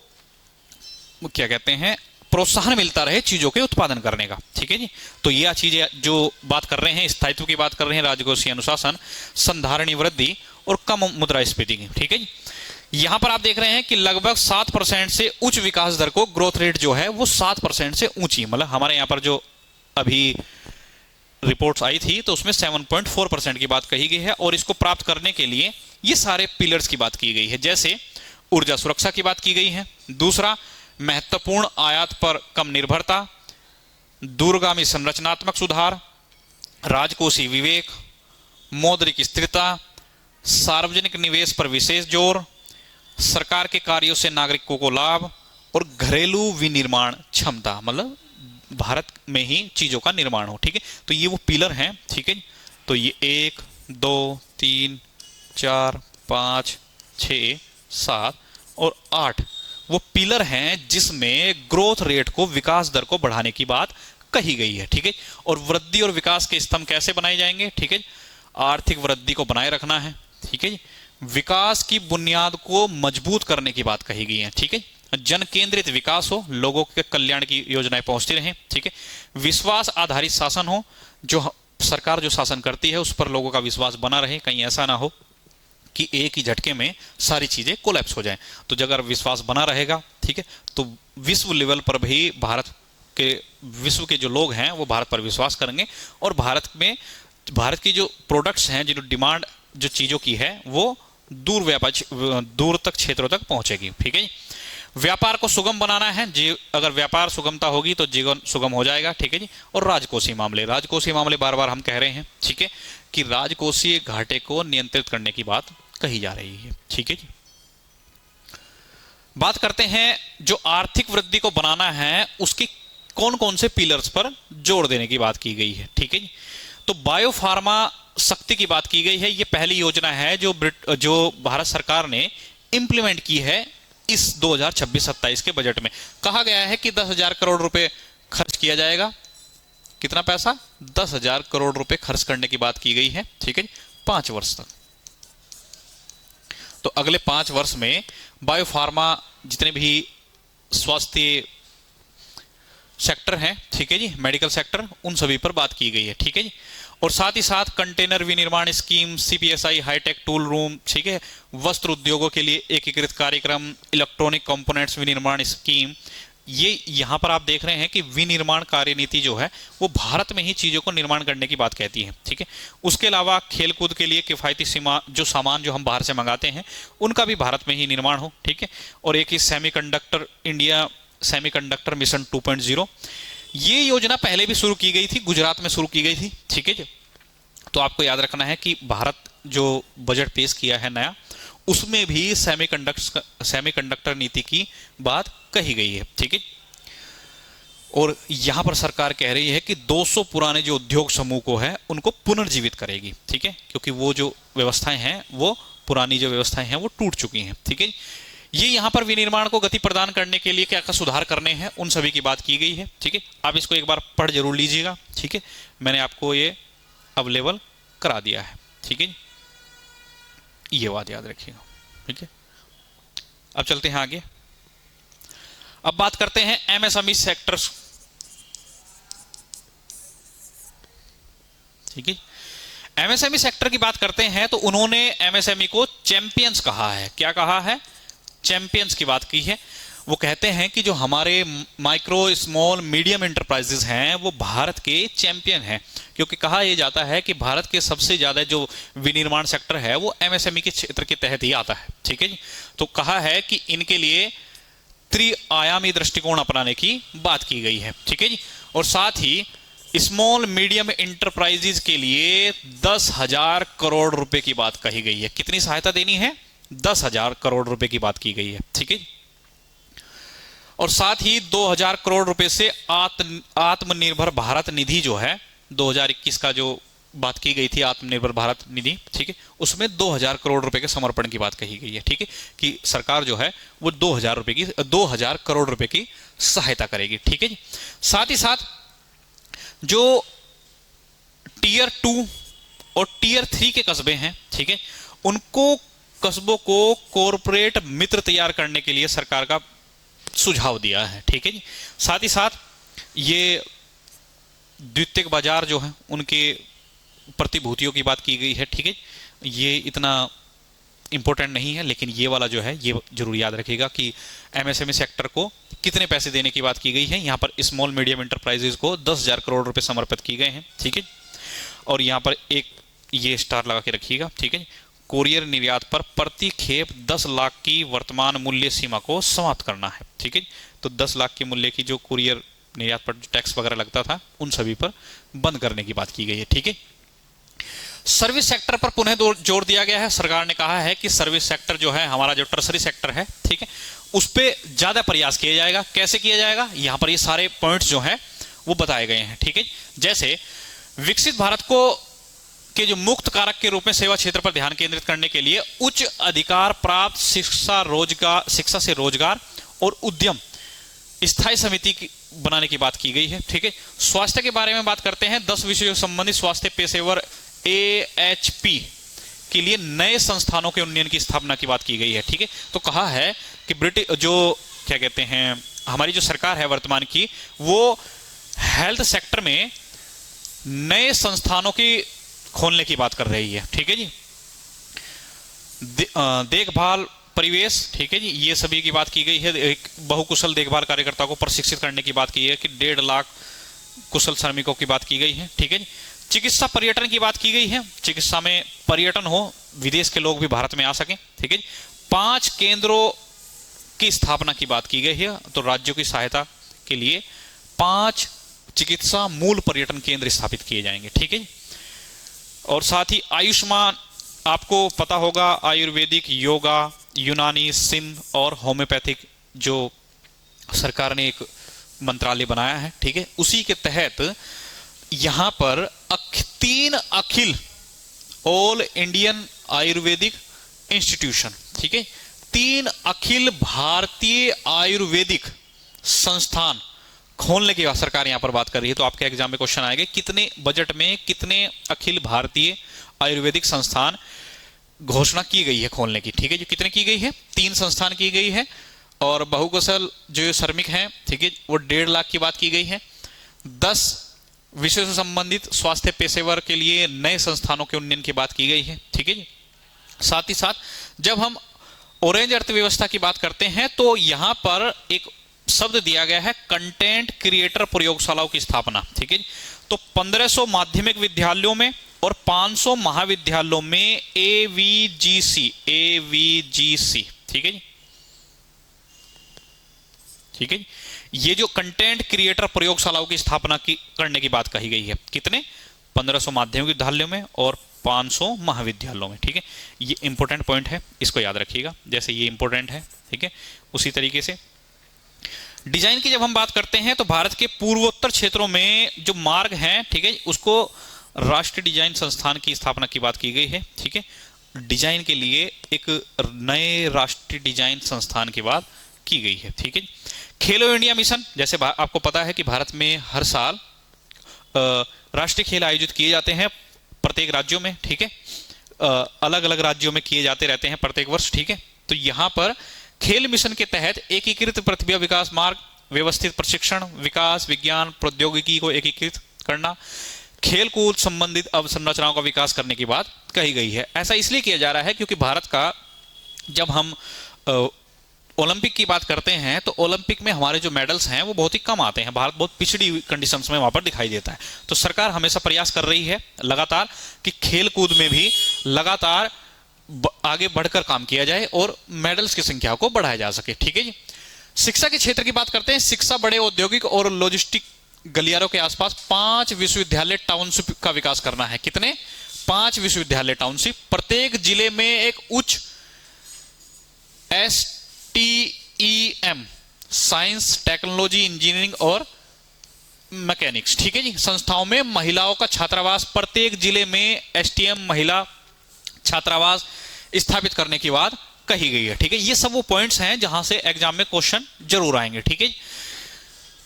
क्या कहते हैं, प्रोत्साहन मिलता रहे चीजों के उत्पादन करने का। ठीक है जी। तो यह चीजें जो बात कर रहे हैं, स्थायित्व की बात कर रहे हैं, राजकोषीय अनुशासन, संधारणीय वृद्धि और कम मुद्रास्फीति की। ठीक है जी। यहां पर आप देख रहे हैं कि लगभग 7% से उच्च विकास दर को, ग्रोथ रेट जो है वो 7% से ऊंची, मतलब हमारे यहां पर जो अभी रिपोर्ट्स आई थी तो उसमें 7.4% की बात कही गई है, और इसको प्राप्त करने के लिए ये सारे पिलर्स की बात की गई है। जैसे ऊर्जा सुरक्षा की बात की गई है, दूसरा महत्वपूर्ण आयात पर कम निर्भरता, दूरगामी संरचनात्मक सुधार, राजकोषीय विवेक, मौद्रिक स्थिरता, सार्वजनिक निवेश पर विशेष जोर, सरकार के कार्यों से नागरिकों को लाभ, और घरेलू विनिर्माण क्षमता, मतलब भारत में ही चीजों का निर्माण हो। ठीक है। तो ये वो पिलर हैं। ठीक है। तो ये 1 2 3 4 5 6 7 और 8 वो पिलर हैं जिसमें ग्रोथ रेट को, विकास दर को बढ़ाने की बात कही गई है। ठीक है। और वृद्धि और विकास के स्तंभ कैसे बनाए जाएंगे? ठीक है। आर्थिक वृद्धि को बनाए रखना है। ठीक है। विकास की बुनियाद को मजबूत करने की बात कही गई है। ठीक है। जन केंद्रित विकास हो, लोगों के कल्याण की योजनाएं पहुंचती रहें। ठीक है। विश्वास आधारित शासन हो, जो सरकार जो शासन करती है उस पर लोगों का विश्वास बना रहे, कहीं ऐसा ना हो कि एक ही झटके में सारी चीजें कोलैप्स हो जाएं। तो अगर विश्वास बना रहेगा, ठीक है, तो विश्व लेवल पर भी विश्व के जो लोग हैं वो भारत पर विश्वास करेंगे, और भारत की जो प्रोडक्ट्स हैं, जो डिमांड जो चीजों की है वो दूर तक क्षेत्रों तक पहुंचेगी। ठीक है। व्यापार को सुगम बनाना है जी, अगर व्यापार सुगमता होगी तो जीवन सुगम हो जाएगा। ठीक है जी। और राजकोषीय मामले बार बार हम कह रहे हैं, ठीक है, कि राजकोषीय घाटे को नियंत्रित करने की बात कही जा रही है। ठीक है जी। बात करते हैं जो आर्थिक वृद्धि को बनाना है उसकी कौन कौन से पिलर्स पर जोर देने की बात की गई है। ठीक है जी। तो बायोफार्मा शक्ति की बात की गई है। ये पहली योजना है जो भारत सरकार ने इंप्लीमेंट की है इस 2026-27 के बजट में। कहा गया है कि 10,000 करोड़ रुपए खर्च किया जाएगा। कितना पैसा? 10,000 करोड़ रुपए खर्च करने की बात की गई है। ठीक है, 5 वर्ष तक। तो अगले 5 वर्ष में बायोफार्मा जितने भी स्वास्थ्य सेक्टर हैं, ठीक है जी, मेडिकल सेक्टर, उन सभी पर बात की गई है, ठीक है जी। और साथ ही साथ कंटेनर विनिर्माण स्कीम, सीपीएसआई, हाईटेक टूल रूम, ठीक है, वस्त्र उद्योगों के लिए एकीकृत कार्यक्रम, इलेक्ट्रॉनिक कंपोनेंट्स विनिर्माण स्कीम, ये यहाँ पर आप देख रहे हैं कि विनिर्माण कार्य नीति जो है वो भारत में ही चीज़ों को निर्माण करने की बात कहती है, ठीक है। उसके अलावा खेलकूद के लिए किफ़ायती सीमा जो सामान जो हम बाहर से मंगाते हैं उनका भी भारत में ही निर्माण हो, ठीक है। और एक ही सेमीकंडक्टर, इंडिया सेमीकंडक्टर मिशन 2.0, ये योजना पहले भी शुरू की गई थी, गुजरात में शुरू की गई थी, ठीक है जी। तो आपको याद रखना है कि भारत जो बजट पेश किया है नया, उसमें भी सेमीकंडक्टर नीति की बात कही गई है, ठीक है। और यहां पर सरकार कह रही है कि 200 पुराने जो उद्योग समूह को है उनको पुनर्जीवित करेगी, ठीक है, क्योंकि वो जो व्यवस्थाएं हैं, वो पुरानी जो व्यवस्थाएं हैं वो टूट चुकी हैं, ठीक है। ये यहाँ पर विनिर्माण को गति प्रदान करने के लिए क्या क्या सुधार करने हैं उन सभी की बात की गई है, ठीक है। आप इसको एक बार पढ़ जरूर लीजिएगा, ठीक है, मैंने आपको ये अवेलेबल करा दिया है, ठीक है, ये बात याद रखिएगा, ठीक है। अब चलते हैं आगे। अब बात करते हैं एमएसएमई सेक्टर्स, ठीक है। एमएसएमई सेक्टर की बात करते हैं तो उन्होंने एमएसएमई को चैंपियंस कहा है। क्या कहा है? चैंपियंस की बात की है। वो कहते हैं कि जो हमारे माइक्रो स्मॉल मीडियम एंटरप्राइजेस हैं वो भारत के चैंपियन हैं, क्योंकि कहा यह जाता है कि भारत के सबसे ज़्यादा जो विनिर्माण सेक्टर है वो एमएसएमई के क्षेत्र के तहत ही आता है, ठीक है जी। तो कहा है कि इनके लिए त्रिआयामी दृष्टिकोण अपनाने की बात की गई है, ठीक है जी। और साथ ही स्मॉल मीडियम एंटरप्राइजेज के लिए 10,000 करोड़ रुपए की बात कही गई है। कितनी सहायता देनी है? 10,000 करोड़ रुपए की बात की गई है, ठीक है। और साथ ही 2,000 करोड़ रुपए से आत्मनिर्भर भारत निधि जो है 2021 का जो बात की गई थी, आत्मनिर्भर भारत निधि, ठीक है, उसमें 2,000 करोड़ रुपए के समर्पण की बात कही गई है, ठीक है, कि सरकार जो है वो 2,000 करोड़ रुपए की सहायता करेगी, ठीक है जी। साथ ही साथ जो टीयर 2 और टीयर 3 के कस्बे हैं, ठीक है, उनको कस्बों को कॉरपोरेट मित्र तैयार करने के लिए सरकार का सुझाव दिया है, ठीक है जी। साथ ही साथ ये द्वितीयक बाजार जो है उनके प्रतिभूतियों की बात की गई है, ठीक है। ये इतना इंपॉर्टेंट नहीं है, लेकिन ये वाला जो है ये जरूर याद रखिएगा कि एमएसएमई सेक्टर को कितने पैसे देने की बात की गई है। यहाँ पर स्मॉल मीडियम एंटरप्राइजेज को 10,000 करोड़ रुपए समर्पित की गए हैं, ठीक है। और यहाँ पर एक ये स्टार लगा के रखिएगा, ठीक है। कोरियर निर्यात पर प्रति खेप 10 लाख की वर्तमान मूल्य सीमा को समाप्त करना है, ठीक है। तो 10 लाख के मूल्य की जो कोरियर निर्यात पर टैक्स वगैरह लगता था उन सभी पर बंद करने की बात की गई है, ठीक है। सर्विस सेक्टर पर पुनः जोर दिया गया है। सरकार ने कहा है कि सर्विस सेक्टर जो है हमारा जो टर्सरी सेक्टर है, ठीक है, उस पर ज्यादा प्रयास किया जाएगा। कैसे किया जाएगा? यहां पर ये सारे पॉइंट्स जो हैं वो बताए गए हैं, ठीक है। जैसे विकसित भारत को के जो मुक्त कारक के रूप में सेवा क्षेत्र पर ध्यान केंद्रित करने के लिए उच्च अधिकार प्राप्त शिक्षा से रोजगार और उद्यम स्थायी समिति बनाने की बात की गई है, ठीक है। स्वास्थ्य के बारे में बात करते हैं। 10 विषयों संबंधित स्वास्थ्य पेशेवर AHP के लिए नए संस्थानों के उन्नयन की स्थापना की बात की गई है, ठीक है। तो कहा है कि ब्रिटिश जो क्या कहते हैं हमारी जो सरकार है वर्तमान की, वो हेल्थ सेक्टर में नए संस्थानों की खोलने की बात कर रही है, ठीक है जी। देखभाल परिवेश, ठीक है जी, ये सभी की बात की गई है। एक बहुकुशल देखभाल कार्यकर्ता को प्रशिक्षित करने की बात की है कि 1.5 लाख कुशल श्रमिकों की बात की गई है, ठीक है जी। चिकित्सा पर्यटन की बात की गई है। चिकित्सा में पर्यटन हो, विदेश के लोग भी भारत में आ सकें, ठीक है जी। 5 केंद्रों की स्थापना की बात की गई है। तो राज्यों की सहायता के लिए 5 चिकित्सा मूल पर्यटन केंद्र स्थापित किए जाएंगे, ठीक है जी। और साथ ही आयुष्मान, आपको पता होगा आयुर्वेदिक, योगा, यूनानी, सिंध और होम्योपैथिक जो सरकार ने एक मंत्रालय बनाया है, ठीक है, उसी के तहत यहां पर 3 अखिल ऑल इंडियन आयुर्वेदिक इंस्टीट्यूशन, ठीक है, 3 अखिल भारतीय आयुर्वेदिक संस्थान खोलने की सरकार यहां पर बात कर रही है। तो आपके एग्जाम में क्वेश्चन आएंगे कितने बजट में कितने अखिल भारतीय आयुर्वेदिक संस्थान घोषणा की गई है खोलने की, ठीक है, जो कितने की गई है? 3 संस्थान की गई है। और बहुकुशल जो श्रमिक हैं, ठीक है, वो 1.5 लाख की बात की गई है। 10 विषयों से संबंधित स्वास्थ्य पेशेवर के लिए नए संस्थानों के उन्नयन की बात की गई है, ठीक है जी। साथ ही साथ जब हम ऑरेंज अर्थव्यवस्था की बात करते हैं तो यहां पर एक शब्द दिया गया है कंटेंट क्रिएटर प्रयोगशालाओं की स्थापना, ठीक है। तो 1500 माध्यमिक विद्यालयों में और 500 महाविद्यालयों में एवीजीसी, ठीक है जी, ठीक है। ये जो कंटेंट क्रिएटर प्रयोगशालाओं की स्थापना करने की बात कही गई है, कितने? 1500 माध्यमिक विद्यालयों में और 500 महाविद्यालयों में, ठीक है। ये इंपॉर्टेंट पॉइंट है, इसको याद रखिएगा, जैसे ये इंपॉर्टेंट है, ठीक है। उसी तरीके से डिजाइन की जब हम बात करते हैं तो भारत के पूर्वोत्तर क्षेत्रों में जो मार्ग हैं, ठीक है, उसको राष्ट्रीय डिजाइन संस्थान की स्थापना की बात की गई है, ठीक है। डिजाइन के लिए एक नए राष्ट्रीय डिजाइन संस्थान की बात की गई है, ठीक है। खेलो इंडिया मिशन, जैसे आपको पता है कि भारत में हर साल राष्ट्रीय खेल आयोजित किए जाते हैं प्रत्येक राज्यों में, ठीक है। अलग अलग राज्यों में किए जाते रहते हैं प्रत्येक वर्ष, ठीक है। तो यहां पर खेल मिशन के तहत एकीकृत प्रतिभा विकास मार्ग, व्यवस्थित प्रशिक्षण, विकास, विज्ञान, प्रौद्योगिकी को एकीकृत करना, खेल कूद संबंधित अवसंरचनाओं का विकास करने की बात कही गई है। ऐसा इसलिए किया जा रहा है क्योंकि भारत का जब हम ओलंपिक की बात करते हैं तो ओलंपिक में हमारे जो मेडल्स हैं वो बहुत ही कम आते हैं। भारत बहुत पिछड़ी कंडीशंस में वहां पर दिखाई देता है। तो सरकार हमेशा प्रयास कर रही है लगातार कि खेल कूद में भी लगातार आगे बढ़कर काम किया जाए और मेडल्स की संख्या को बढ़ाया जा सके, ठीक है जी। शिक्षा के क्षेत्र की बात करते हैं। शिक्षा बड़े औद्योगिक और लॉजिस्टिक गलियारों के आसपास 5 विश्वविद्यालय टाउनशिप का विकास करना है। कितने? 5 विश्वविद्यालय टाउनशिप। प्रत्येक जिले में एक उच्च STEM, साइंस, टेक्नोलॉजी, इंजीनियरिंग और मैकेनिक्स, ठीक है जी, संस्थाओं में महिलाओं का छात्रावास, प्रत्येक जिले में STEM महिला छात्रावास स्थापित करने की बात कही गई है, ठीक है। ये सब वो पॉइंट्स हैं जहां से एग्जाम में क्वेश्चन जरूर आएंगे, ठीक है।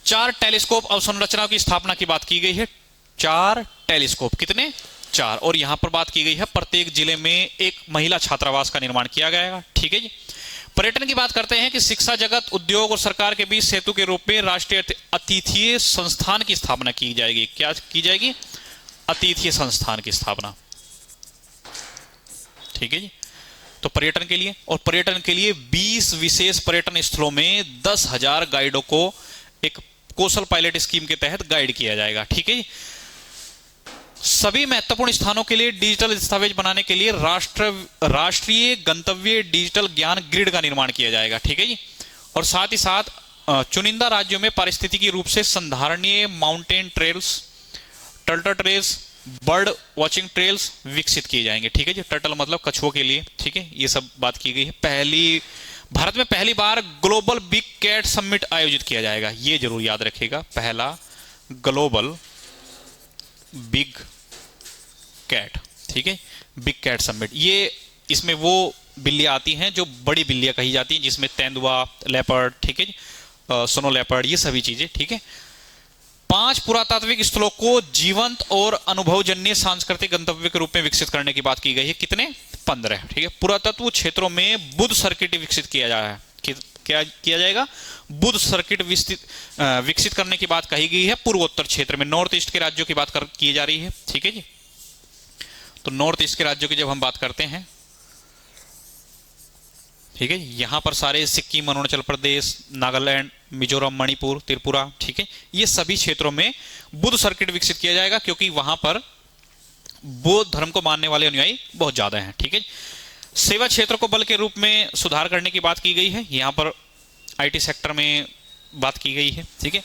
4 टेलीस्कोप अवसंरचनाओं की स्थापना की बात की गई है। 4 टेलीस्कोप, कितने? 4। और यहां पर बात की गई है प्रत्येक जिले में एक महिला छात्रावास का निर्माण किया गया, ठीक है जी। पर्यटन की बात करते हैं कि शिक्षा जगत, उद्योग और सरकार के बीच सेतु के रूप में राष्ट्रीय अतिथीय संस्थान की स्थापना की जाएगी। क्या की जाएगी? अतिथीय संस्थान की स्थापना, ठीक है जी। तो पर्यटन के लिए, और पर्यटन के लिए 20 विशेष पर्यटन स्थलों में 10,000 गाइडों को एक कौशल पायलट स्कीम के तहत गाइड किया जाएगा, ठीक है। सभी महत्वपूर्ण स्थानों के लिए डिजिटल दस्तावेज बनाने के लिए राष्ट्रीय गंतव्य डिजिटल ज्ञान ग्रिड का निर्माण किया जाएगा, ठीक है जी। और साथ ही साथ चुनिंदा राज्यों में पारिस्थितिकी रूप से संधारणीय mountain trails, turtle trails, bird watching trails विकसित किए जाएंगे, ठीक है जी। टर्टल मतलब कछुओं के लिए, ठीक है। ये सब बात की गई है। भारत में पहली बार ग्लोबल बिग कैट समिट आयोजित किया जाएगा। ये जरूर याद रखिएगा, पहला ग्लोबल बिग कैट, ठीक है, बिग कैट समिट। ये इसमें वो बिल्लियां आती हैं जो बड़ी बिल्लियां कही जाती हैं, जिसमें तेंदुआ, लेपर्ड, ठीक है, स्नो लेपर्ड, ये सभी चीजें, ठीक है। 5 पुरातात्विक स्थलों को जीवंत और अनुभवजन्य सांस्कृतिक गंतव्य के रूप में विकसित करने की बात की गई है। कितने? 15, ठीक है। पुरातत्व क्षेत्रों में बुद्ध सर्किट विकसित किया जा रहा है। क्या किया जाएगा? बुद्ध सर्किट विकसित करने की बात कही गई है। पूर्वोत्तर क्षेत्र में नॉर्थ ईस्ट के राज्यों की बात की जा रही है, ठीक है जी। तो नॉर्थ ईस्ट के राज्यों की जब हम बात करते हैं, ठीक है, यहां पर सारे सिक्किम, अरुणाचल प्रदेश, नागालैंड, मिजोरम, मणिपुर, त्रिपुरा, ठीक है, ये सभी क्षेत्रों में बुद्ध सर्किट विकसित किया जाएगा क्योंकि वहां पर बौद्ध धर्म को मानने वाले अनुयायी बहुत ज्यादा हैं, ठीक है। सेवा क्षेत्र को बल के रूप में सुधार करने की बात की गई है। यहां पर IT सेक्टर में बात की गई है, ठीक है।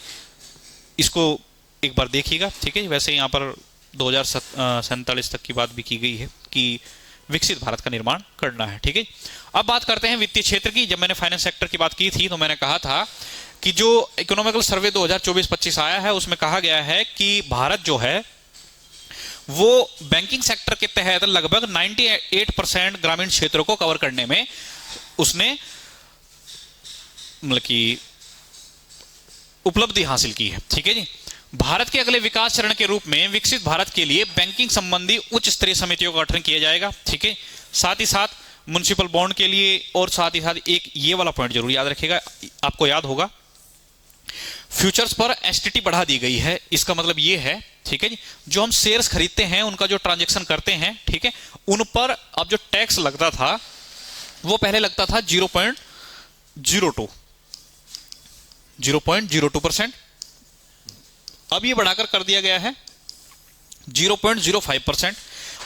इसको एक बार देखिएगा, ठीक है। वैसे यहां पर 2047 तक की बात भी की गई है कि विकसित भारत का निर्माण करना है, ठीक है। अब बात करते हैं वित्तीय क्षेत्र की। जब मैंने फाइनेंस सेक्टर की बात की थी तो मैंने कहा था कि जो इकोनॉमिकल सर्वे 2024-25 आया है उसमें कहा गया है कि भारत जो है वो बैंकिंग सेक्टर के तहत लगभग 98% ग्रामीण क्षेत्रों को कवर करने में उसने मतलब कि उपलब्धि हासिल की है, ठीक है जी। भारत के अगले विकास चरण के रूप में विकसित भारत के लिए बैंकिंग संबंधी उच्च स्तरीय समितियों का गठन किया जाएगा, ठीक है। साथ ही साथ म्युनिसिपल बॉन्ड के लिए। और साथ ही साथ एक ये वाला पॉइंट जरूर याद रखिएगा, आपको याद होगा फ्यूचर्स पर एसटीटी बढ़ा दी गई है। इसका मतलब ये है, ठीक है जी, जो हम शेयर्स खरीदते हैं उनका जो ट्रांजैक्शन करते हैं, ठीक है, उन पर अब जो टैक्स लगता था वो पहले लगता था 0.02%, अब ये बढ़ाकर कर दिया गया है 0.05%।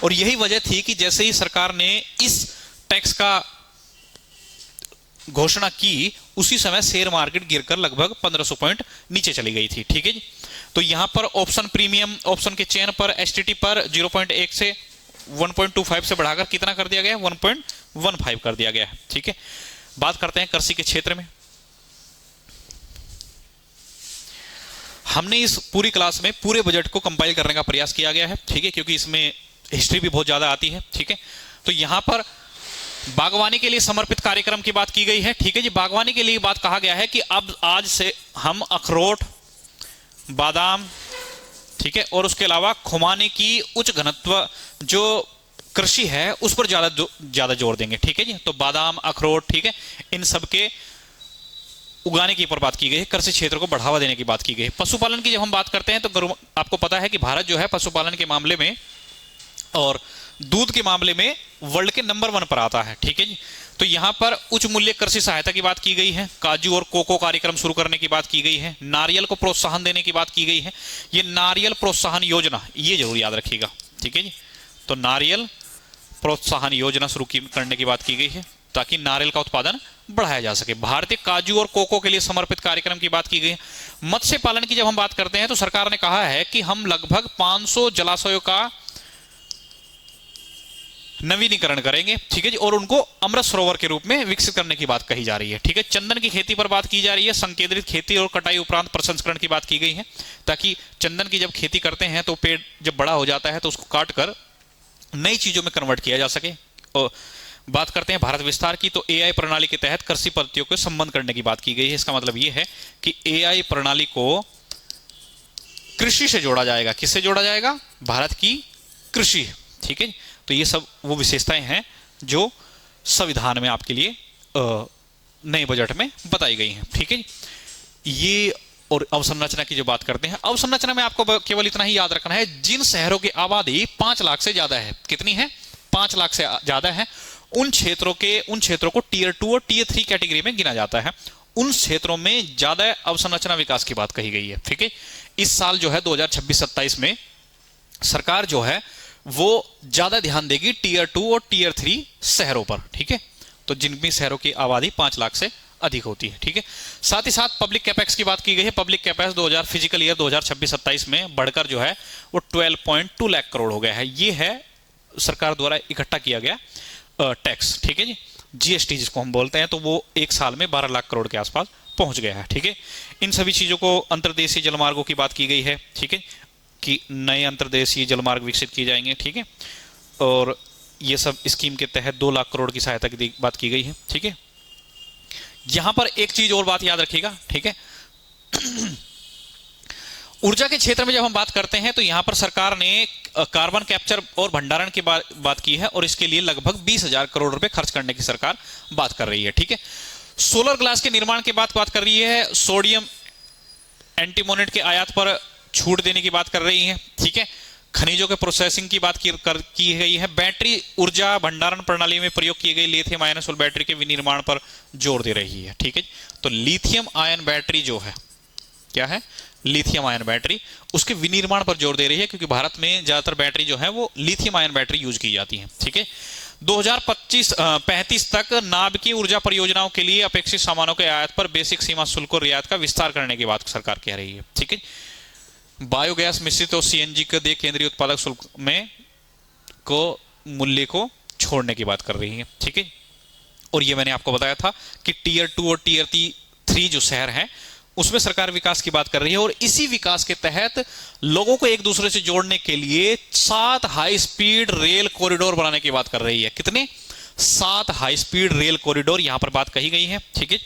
और यही वजह थी कि जैसे ही सरकार ने इस टैक्स का घोषणा की उसी समय शेयर मार्केट गिरकर लगभग 1500 पॉइंट नीचे चली गई थी, ठीक है जी। तो यहां पर ऑप्शन प्रीमियम, ऑप्शन के चयन पर एसटीटी पर 0.1 से 1.25 से बढ़ाकर कितना कर दिया गया, 1.15 कर दिया गया है, ठीक है। बात करते हैं कृषि के क्षेत्र में। हमने इस पूरी क्लास में पूरे बजट को कंपाइल करने का प्रयास किया गया है, ठीक है, क्योंकि इसमें हिस्ट्री भी बहुत ज्यादा आती है, ठीक है। तो यहां पर बागवानी के लिए समर्पित कार्यक्रम की बात की गई है, ठीक है जी। बागवानी के लिए बात कहा गया है कि अब आज से हम अखरोट, बादाम, ठीक है, और उसके अलावा खुमाने की उच्च घनत्व जो कृषि है उस पर ज्यादा जोर देंगे, ठीक है जी। तो बादाम, अखरोट, ठीक है, इन सब के उगाने की पर बात की गई है, कृषि क्षेत्र को बढ़ावा देने की बात की गई है। पशुपालन की जब हम बात करते हैं तो आपको पता है कि भारत जो है पशुपालन के मामले में और दूध के मामले में वर्ल्ड के नंबर 1 पर आता है, ठीक है जी। तो यहां पर उच्च मूल्य कृषि सहायता की बात की गई है, काजू और कोको कार्यक्रम शुरू करने की बात की गई है, नारियल को प्रोत्साहन देने की बात की गई है। ये नारियल प्रोत्साहन योजना, ये जरूर याद रखिएगा, ठीक है जी। तो नारियल प्रोत्साहन योजना शुरू करने की बात की गई है ताकि नारियल का उत्पादन बढ़ाया जा सके। भारतीय काजू और कोको के लिए समर्पित कार्यक्रम की बात की गई है। मत्स्य पालन की जब हम बात करते हैं तो सरकार ने कहा है कि हम लगभग 500 जलाशयों का नवीनीकरण करेंगे, ठीक है जी, और उनको अमृत सरोवर के रूप में विकसित करने की बात कही जा रही है, ठीक है। चंदन की खेती पर बात की जा रही है, संकेंद्रित खेती और कटाई उपरांत प्रसंस्करण की बात की गई है ताकि चंदन की जब खेती करते हैं तो पेड़ जब बड़ा हो जाता है तो उसको काट कर नई चीजों में कन्वर्ट किया जा सके। और बात करते हैं भारत विस्तार की, तो एआई प्रणाली के तहत कृषि पद्धतियों को संबंध करने की बात की गई है। इसका मतलब यह है कि एआई प्रणाली को कृषि से जोड़ा जाएगा। किससे जोड़ा जाएगा? भारत की कृषि, ठीक है। तो ये सब वो विशेषताएं हैं जो संविधान में आपके लिए नए बजट में बताई गई हैं, ठीक है। ये और अवसंरचना की जो बात करते हैं, अवसंरचना में आपको केवल इतना ही याद रखना है, जिन शहरों की आबादी 5 लाख से ज्यादा है, कितनी है? 5 लाख से ज्यादा है, उन क्षेत्रों को टीयर 2 और टीयर 3 कैटेगरी में गिना जाता है। उन क्षेत्रों में ज्यादा अवसंरचना विकास की बात कही गई है, ठीक है। इस साल जो है 2026-27 में सरकार जो है वो ज्यादा ध्यान देगी टीयर 2 और टीयर 3 शहरों पर, ठीक है। तो जिनमें शहरों की आबादी 5 लाख से अधिक होती है, ठीक है। साथ ही साथ पब्लिक कैपेक्स की बात की गई है। पब्लिक कैपेक्स 2000 फिजिकल ईयर 2026-27 में बढ़कर जो है वो 12.2 लाख करोड़ हो गया है। ये है सरकार द्वारा इकट्ठा किया गया टैक्स, ठीक है जी, जीएसटी जिसको हम बोलते हैं। तो वो एक साल में 12 लाख करोड़ के आसपास पहुंच गया है, ठीक है। इन सभी चीजों को अंतर्देशीय जलमार्गों की बात की गई है, ठीक है, कि नए अंतर्देशीय जलमार्ग विकसित किए जाएंगे, ठीक है। और ये सब स्कीम के तहत 2 लाख करोड़ की सहायता की बात की गई है, ठीक है। यहां पर एक चीज और बात याद रखिएगा, ठीक है। ऊर्जा के क्षेत्र में जब हम बात करते हैं तो यहां पर सरकार ने कार्बन कैप्चर और भंडारण की बात की है और इसके लिए लगभग 20,000 करोड़ रुपए खर्च करने की सरकार बात कर रही है, ठीक है। सोलर ग्लास के निर्माण की बात कर रही है। सोडियम एंटीमोनेट के आयात पर छूट देने की बात कर रही है, ठीक है। खनिजों के प्रोसेसिंग की बात की गई है। बैटरी ऊर्जा भंडारण प्रणाली में प्रयोग की गई लिथियम आयन सोल बैटरी के विनिर्माण पर जोर दे रही है, ठीक है। तो लिथियम आयन बैटरी जो है, क्या है? लिथियम आयन बैटरी, उसके विनिर्माण पर जोर दे रही है क्योंकि भारत में ज्यादातर बैटरी जो है वो लिथियम आयन बैटरी यूज की जाती है, ठीक है। 2035 तक नाभिकीय ऊर्जा परियोजनाओं के लिए अपेक्षित सामानों के आयात पर बेसिक सीमा शुल्क और रियायत का विस्तार करने की बात सरकार कह रही है, ठीक है। बायोगैस मिश्रित और सीएनजी के दे केंद्रीय उत्पादक शुल्क में को मूल्य को छोड़ने की बात कर रही है, ठीक है। और ये मैंने आपको बताया था कि टीयर 2 और टीयर 3 जो शहर हैं उसमें सरकार विकास की बात कर रही है और इसी विकास के तहत लोगों को एक दूसरे से जोड़ने के लिए 7 हाई स्पीड रेल कॉरिडोर बनाने की बात कर रही है। कितने? 7 हाई स्पीड रेल कॉरिडोर यहां पर बात कही गई है, ठीक है।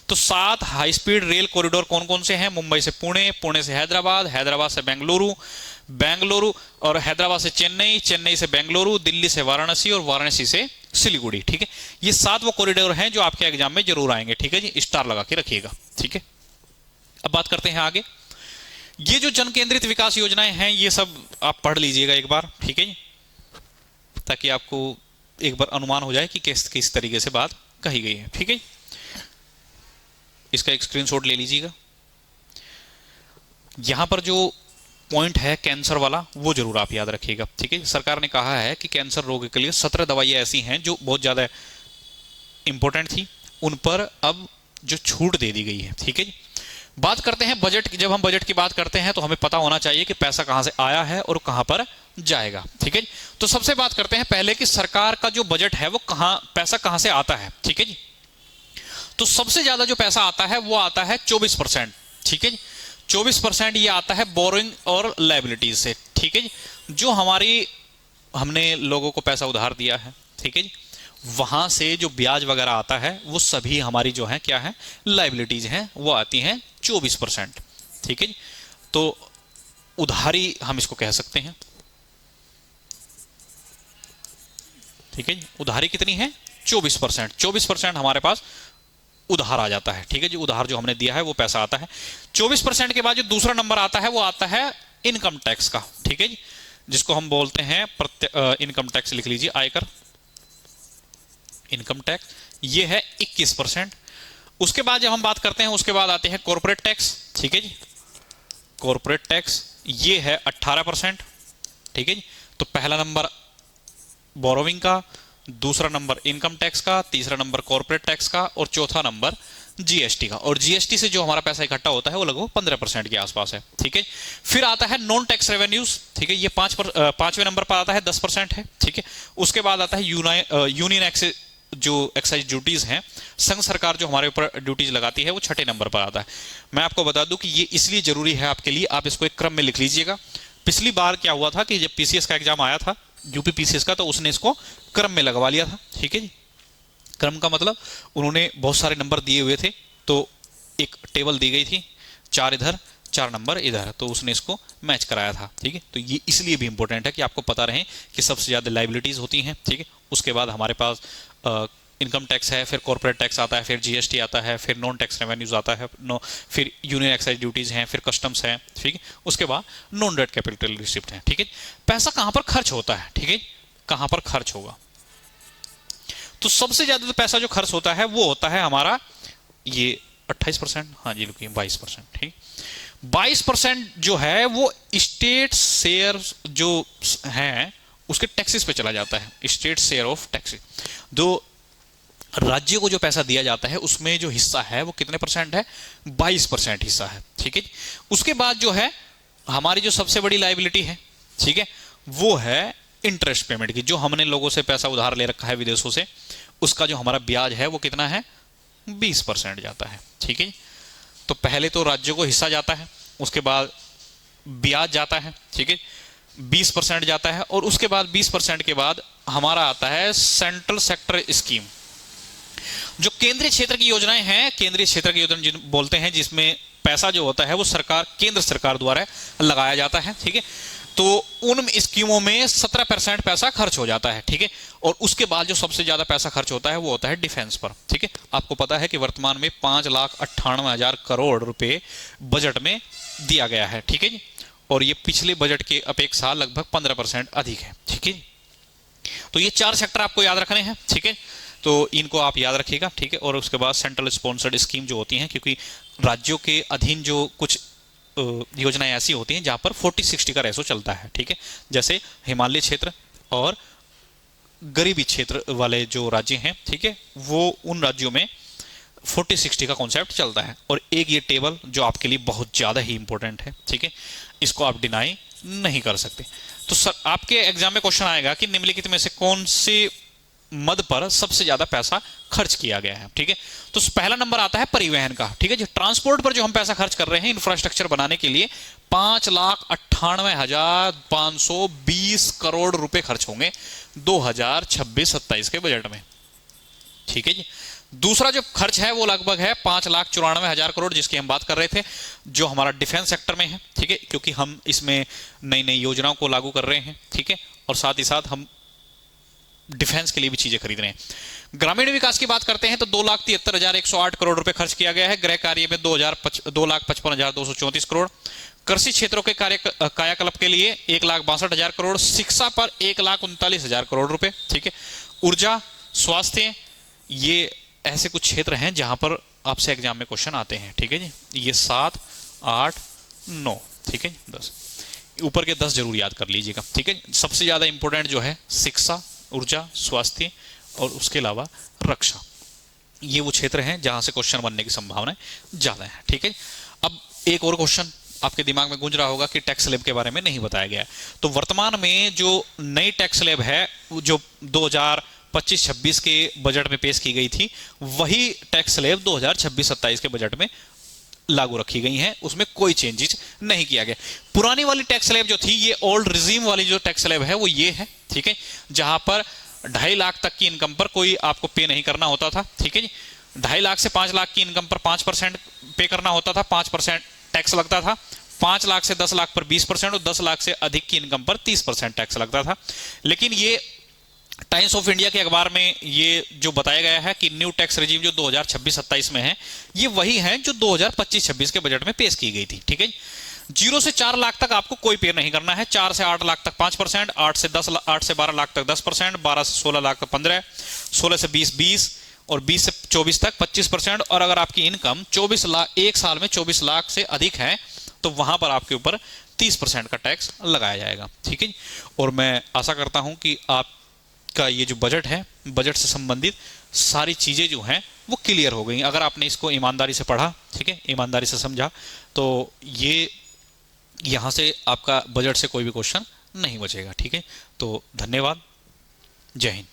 तो 7 हाई स्पीड रेल कॉरिडोर कौन कौन से हैं? मुंबई से पुणे, पुणे से हैदराबाद, हैदराबाद से बेंगलुरु, बेंगलुरु और हैदराबाद से चेन्नई, चेन्नई से बेंगलुरु, दिल्ली से वाराणसी और वाराणसी से सिलीगुड़ी, ठीक है। ये 7 वो कॉरिडोर हैं जो आपके एग्जाम में जरूर आएंगे, ठीक है जी, स्टार लगा के रखिएगा, ठीक है। अब बात करते हैं आगे। ये जो जन केंद्रित विकास योजनाएं हैं ये सब आप पढ़ लीजिएगा एक बार, ठीक है जी, ताकि आपको एक बार अनुमान हो जाए कि किस तरीके से बात कही गई है, ठीक है। इसका एक स्क्रीनशॉट ले लीजिएगा। यहां पर जो पॉइंट है कैंसर वाला वो जरूर आप याद रखिएगा, ठीक है। सरकार ने कहा है कि कैंसर रोग के लिए 17 दवाइयां ऐसी हैं जो बहुत ज्यादा इंपॉर्टेंट थी, उन पर अब जो छूट दे दी गई है, ठीक है। बात करते हैं बजट की। जब हम बजट की बात करते हैं तो हमें पता होना चाहिए कि पैसा कहां से आया है और कहां पर जाएगा, ठीक है। तो सबसे बात करते हैं पहले कि सरकार का जो बजट है वो पैसा कहां से आता है, ठीक है जी। तो सबसे ज्यादा जो पैसा आता है वो आता है 24%, ठीक है जी। 24% ये आता है बोरोइंग और लायबिलिटीज से, ठीक है जी। जो हमने लोगों को पैसा उधार दिया है, ठीक है जी, वहां से जो ब्याज वगैरह आता है वो सभी हमारी जो है क्या है, लायबिलिटीज हैं, वो आती हैं 24%, ठीक है जी। तो उधारी हम इसको कह सकते हैं, ठीक है जी। उधारी कितनी है? 24%। 24% हमारे पास उधार आ जाता है, ठीक है जी। उधार जो हमने दिया है वो पैसा आता है। 24% के बाद जो दूसरा नंबर आता है वो आता है इनकम टैक्स का, ठीक है जी, जिसको हम बोलते हैं इनकम टैक्स, लिख लीजिए आयकर, इनकम टैक्स, ये है 21%। उसके बाद जब हम बात करते हैं उसके बाद आते हैं कॉर्पोरेट टैक्स, ठीक है जी। कॉर्पोरेट टैक्स ये है 18%, ठीक है जी। तो पहला नंबर बोरोविंग का, दूसरा नंबर इनकम टैक्स का, तीसरा नंबर कॉर्पोरेट टैक्स का और चौथा नंबर जीएसटी का। और जीएसटी से जो हमारा पैसा इकट्ठा होता है वो लगभग 15% के आसपास है, ठीक है। फिर आता है नॉन टैक्स रेवेन्यूज, ठीक है, ये 5वें नंबर पर आता है, 10% है, ठीक है। उसके बाद आता है यूनियन एक्साइज, जो एक्साइज ड्यूटीज हैं, संघ सरकार जो हमारे ऊपर ड्यूटीज लगाती है, वो 6ठे नंबर पर आता है। मैं आपको बता दूं कि ये इसलिए जरूरी है आपके लिए, आप इसको एक क्रम में लिख लीजिएगा। पिछली बार क्या हुआ था कि जब पीसीएस का एग्जाम आया था, यूपी पीसीएस का, तो उसने इसको क्रम में लगवा लिया था, ठीक है जी। क्रम का मतलब उन्होंने बहुत सारे नंबर दिए हुए थे, तो एक टेबल दी गई थी, 4 इधर 4 नंबर इधर, तो उसने इसको मैच कराया था, ठीक है। तो ये इसलिए भी इंपॉर्टेंट है कि आपको पता रहे कि सबसे ज्यादा लायबिलिटीज होती हैं, ठीक है। उसके बाद हमारे पास इनकम टैक्स है, फिर कॉर्पोरेट टैक्स आता है, फिर जीएसटी आता है, फिर नॉन टैक्स रेवेन्यूज आता है, फिर यूनियन एक्साइज ड्यूटीज हैं, फिर कस्टम्स हैं, ठीक है। उसके बाद नॉन डेट कैपिटल रिसिप्ट है, ठीक है। पैसा कहां पर खर्च होता है, ठीक है, कहां पर खर्च होगा? तो सबसे ज्यादा पैसा जो खर्च होता है वो होता है हमारा ये 28%, हाँ जी रुकिए 22%, ठीक। 22% जो है वो स्टेट शेयर जो है उसके टैक्सेस पे चला जाता है, स्टेट शेयर ऑफ टैक्सेस। जो राज्य को जो पैसा दिया जाता है उसमें जो हिस्सा है वो कितने परसेंट है? 22% हिस्सा है, ठीक है। उसके बाद जो है हमारी जो सबसे बड़ी लायबिलिटी है, ठीक है, वो है इंटरेस्ट पेमेंट की। जो हमने लोगों से पैसा उधार ले रखा है विदेशों से, उसका जो हमारा ब्याज है वो कितना है? 20% जाता है, ठीक है। तो पहले तो राज्य को हिस्सा जाता है, उसके बाद ब्याज जाता है, ठीक है, 20% जाता है, और उसके बाद 20% के बाद हमारा आता है सेंट्रल सेक्टर स्कीम। जो केंद्रीय क्षेत्र की योजनाएं हैं, केंद्रीय क्षेत्र की योजना बोलते हैं, जिसमें पैसा जो होता है वो सरकार, केंद्र सरकार द्वारा लगाया जाता है, ठीक है। तो उन स्कीमों में 17% पैसा खर्च हो जाता है, ठीक है। और उसके बाद जो सबसे ज्यादा पैसा खर्च होता है वो होता है डिफेंस पर, ठीक है। आपको पता है कि वर्तमान में 5,98,000 करोड़ रुपए बजट में दिया गया है, ठीक है जी। और ये पिछले बजट के अपेक्षा लगभग 15% अधिक है, ठीक है। तो ये 4 सेक्टर आपको याद रखने हैं, ठीक है। तो इनको आप याद रखिएगा, ठीक है। और उसके बाद सेंट्रल स्पॉन्सर्ड स्कीम जो होती हैं, क्योंकि राज्यों के अधीन जो कुछ योजनाएं ऐसी होती हैं जहां पर 40-60 का रेशो चलता है, ठीक है। जैसे हिमालय क्षेत्र और गरीबी क्षेत्र वाले जो राज्य हैं, ठीक है, वो उन राज्यों में 40-60 का कॉन्सेप्ट चलता है। और एक ये टेबल जो आपके लिए बहुत ज्यादा ही इंपॉर्टेंट है, ठीक है, इसको आप डिनाई नहीं कर सकते। तो सर आपके एग्जाम में क्वेश्चन आएगा कि निम्नलिखित में से कौन से मद पर सबसे ज्यादा पैसा खर्च किया गया है, ठीक है। तो पहला नंबर आता है परिवहन का, ठीक है। जो ट्रांसपोर्ट पर जो हम पैसा खर्च कर रहे हैं इंफ्रास्ट्रक्चर बनाने के लिए, 5,98,520 करोड़ रुपए खर्च होंगे 2026-27 के बजट में, ठीक है जी। दूसरा जो खर्च है वो लगभग है 5,94,000 करोड़, जिसकी हम बात कर रहे थे, जो हमारा डिफेंस सेक्टर में है, ठीक है, क्योंकि हम इसमें नई नई योजनाओं को लागू कर रहे हैं, ठीक है। और साथ ही साथ हम डिफेंस के लिए भी चीजें खरीद रहे हैं। ग्रामीण विकास की बात करते हैं तो 2,73,108 करोड़ रुपए खर्च किया गया है। गृह कार्य में 2,55,234 करोड़। कृषि क्षेत्रों के कार्य कायाकल्प के लिए 1,62,000 करोड़। शिक्षा पर 1,39,000 करोड़ रुपए। ठीक है। ऊर्जा, स्वास्थ्य, ये ऐसे कुछ क्षेत्र हैं जहां पर आपसे एग्जाम में क्वेश्चन आते हैं। ठीक है जी। ये 7, 8, 9, ठीक है 10, ऊपर के 10 जरूर याद कर लीजिएगा। ठीक है। सबसे ज्यादा इंपॉर्टेंट जो है शिक्षा, ऊर्जा, स्वास्थ्य और उसके अलावा रक्षा, ये वो क्षेत्र हैं जहां से क्वेश्चन बनने की संभावना ज्यादा है। ठीक है। अब एक और क्वेश्चन आपके दिमाग में गूंज रहा होगा कि टैक्स स्लैब के बारे में नहीं बताया गया है। तो वर्तमान में जो नई टैक्स स्लैब है जो 2025-26 के बजट में पेश की गई थी, वही टैक्स स्लैब 2026-27 के बजट में लागू रखी गई हैं, उसमें कोई चेंजेस नहीं किया गया। पुरानी वाली टैक्स स्लैब जो थी, ये ओल्ड रिजीम वाली जो टैक्स स्लैब है वो ये है। ठीक है। जहां पर 2.5 लाख तक की इनकम पर कोई आपको पे नहीं करना होता था। ठीक है जी। 2.5 लाख से 5 लाख की इनकम पर 5% पे करना होता था, 5% टैक्स लगता था। 5 लाख से 10 लाख पर 20% और 10 लाख से अधिक की इनकम पर 30% टैक्स लगता था। लेकिन ये टाइम्स ऑफ इंडिया के अखबार में ये जो बताया गया है कि न्यू टैक्स रेजिम जो 2026-27 में है, ये वही है जो 2025-26 के बजट में पेश की गई थी। ठीक है। 0 से 4 लाख तक आपको कोई पे नहीं करना है। 4 से 8 लाख तक 5%, 8 से 12 लाख तक 10%, 12 से 16 लाख तक 15%, 16 से 20 और 20 से 24 तक 25%। और अगर आपकी इनकम 24 लाख, एक साल में 24 लाख से अधिक है, तो वहां पर आपके ऊपर 30% का टैक्स लगाया जाएगा। ठीक है। और मैं आशा करता हूं कि आपका ये जो बजट है, बजट से संबंधित सारी चीजें जो हैं वो क्लियर हो गई। अगर आपने इसको ईमानदारी से पढ़ा, ठीक है, ईमानदारी से समझा, तो ये यहां से आपका बजट से कोई भी क्वेश्चन नहीं बचेगा। ठीक है। तो धन्यवाद। जय हिंद।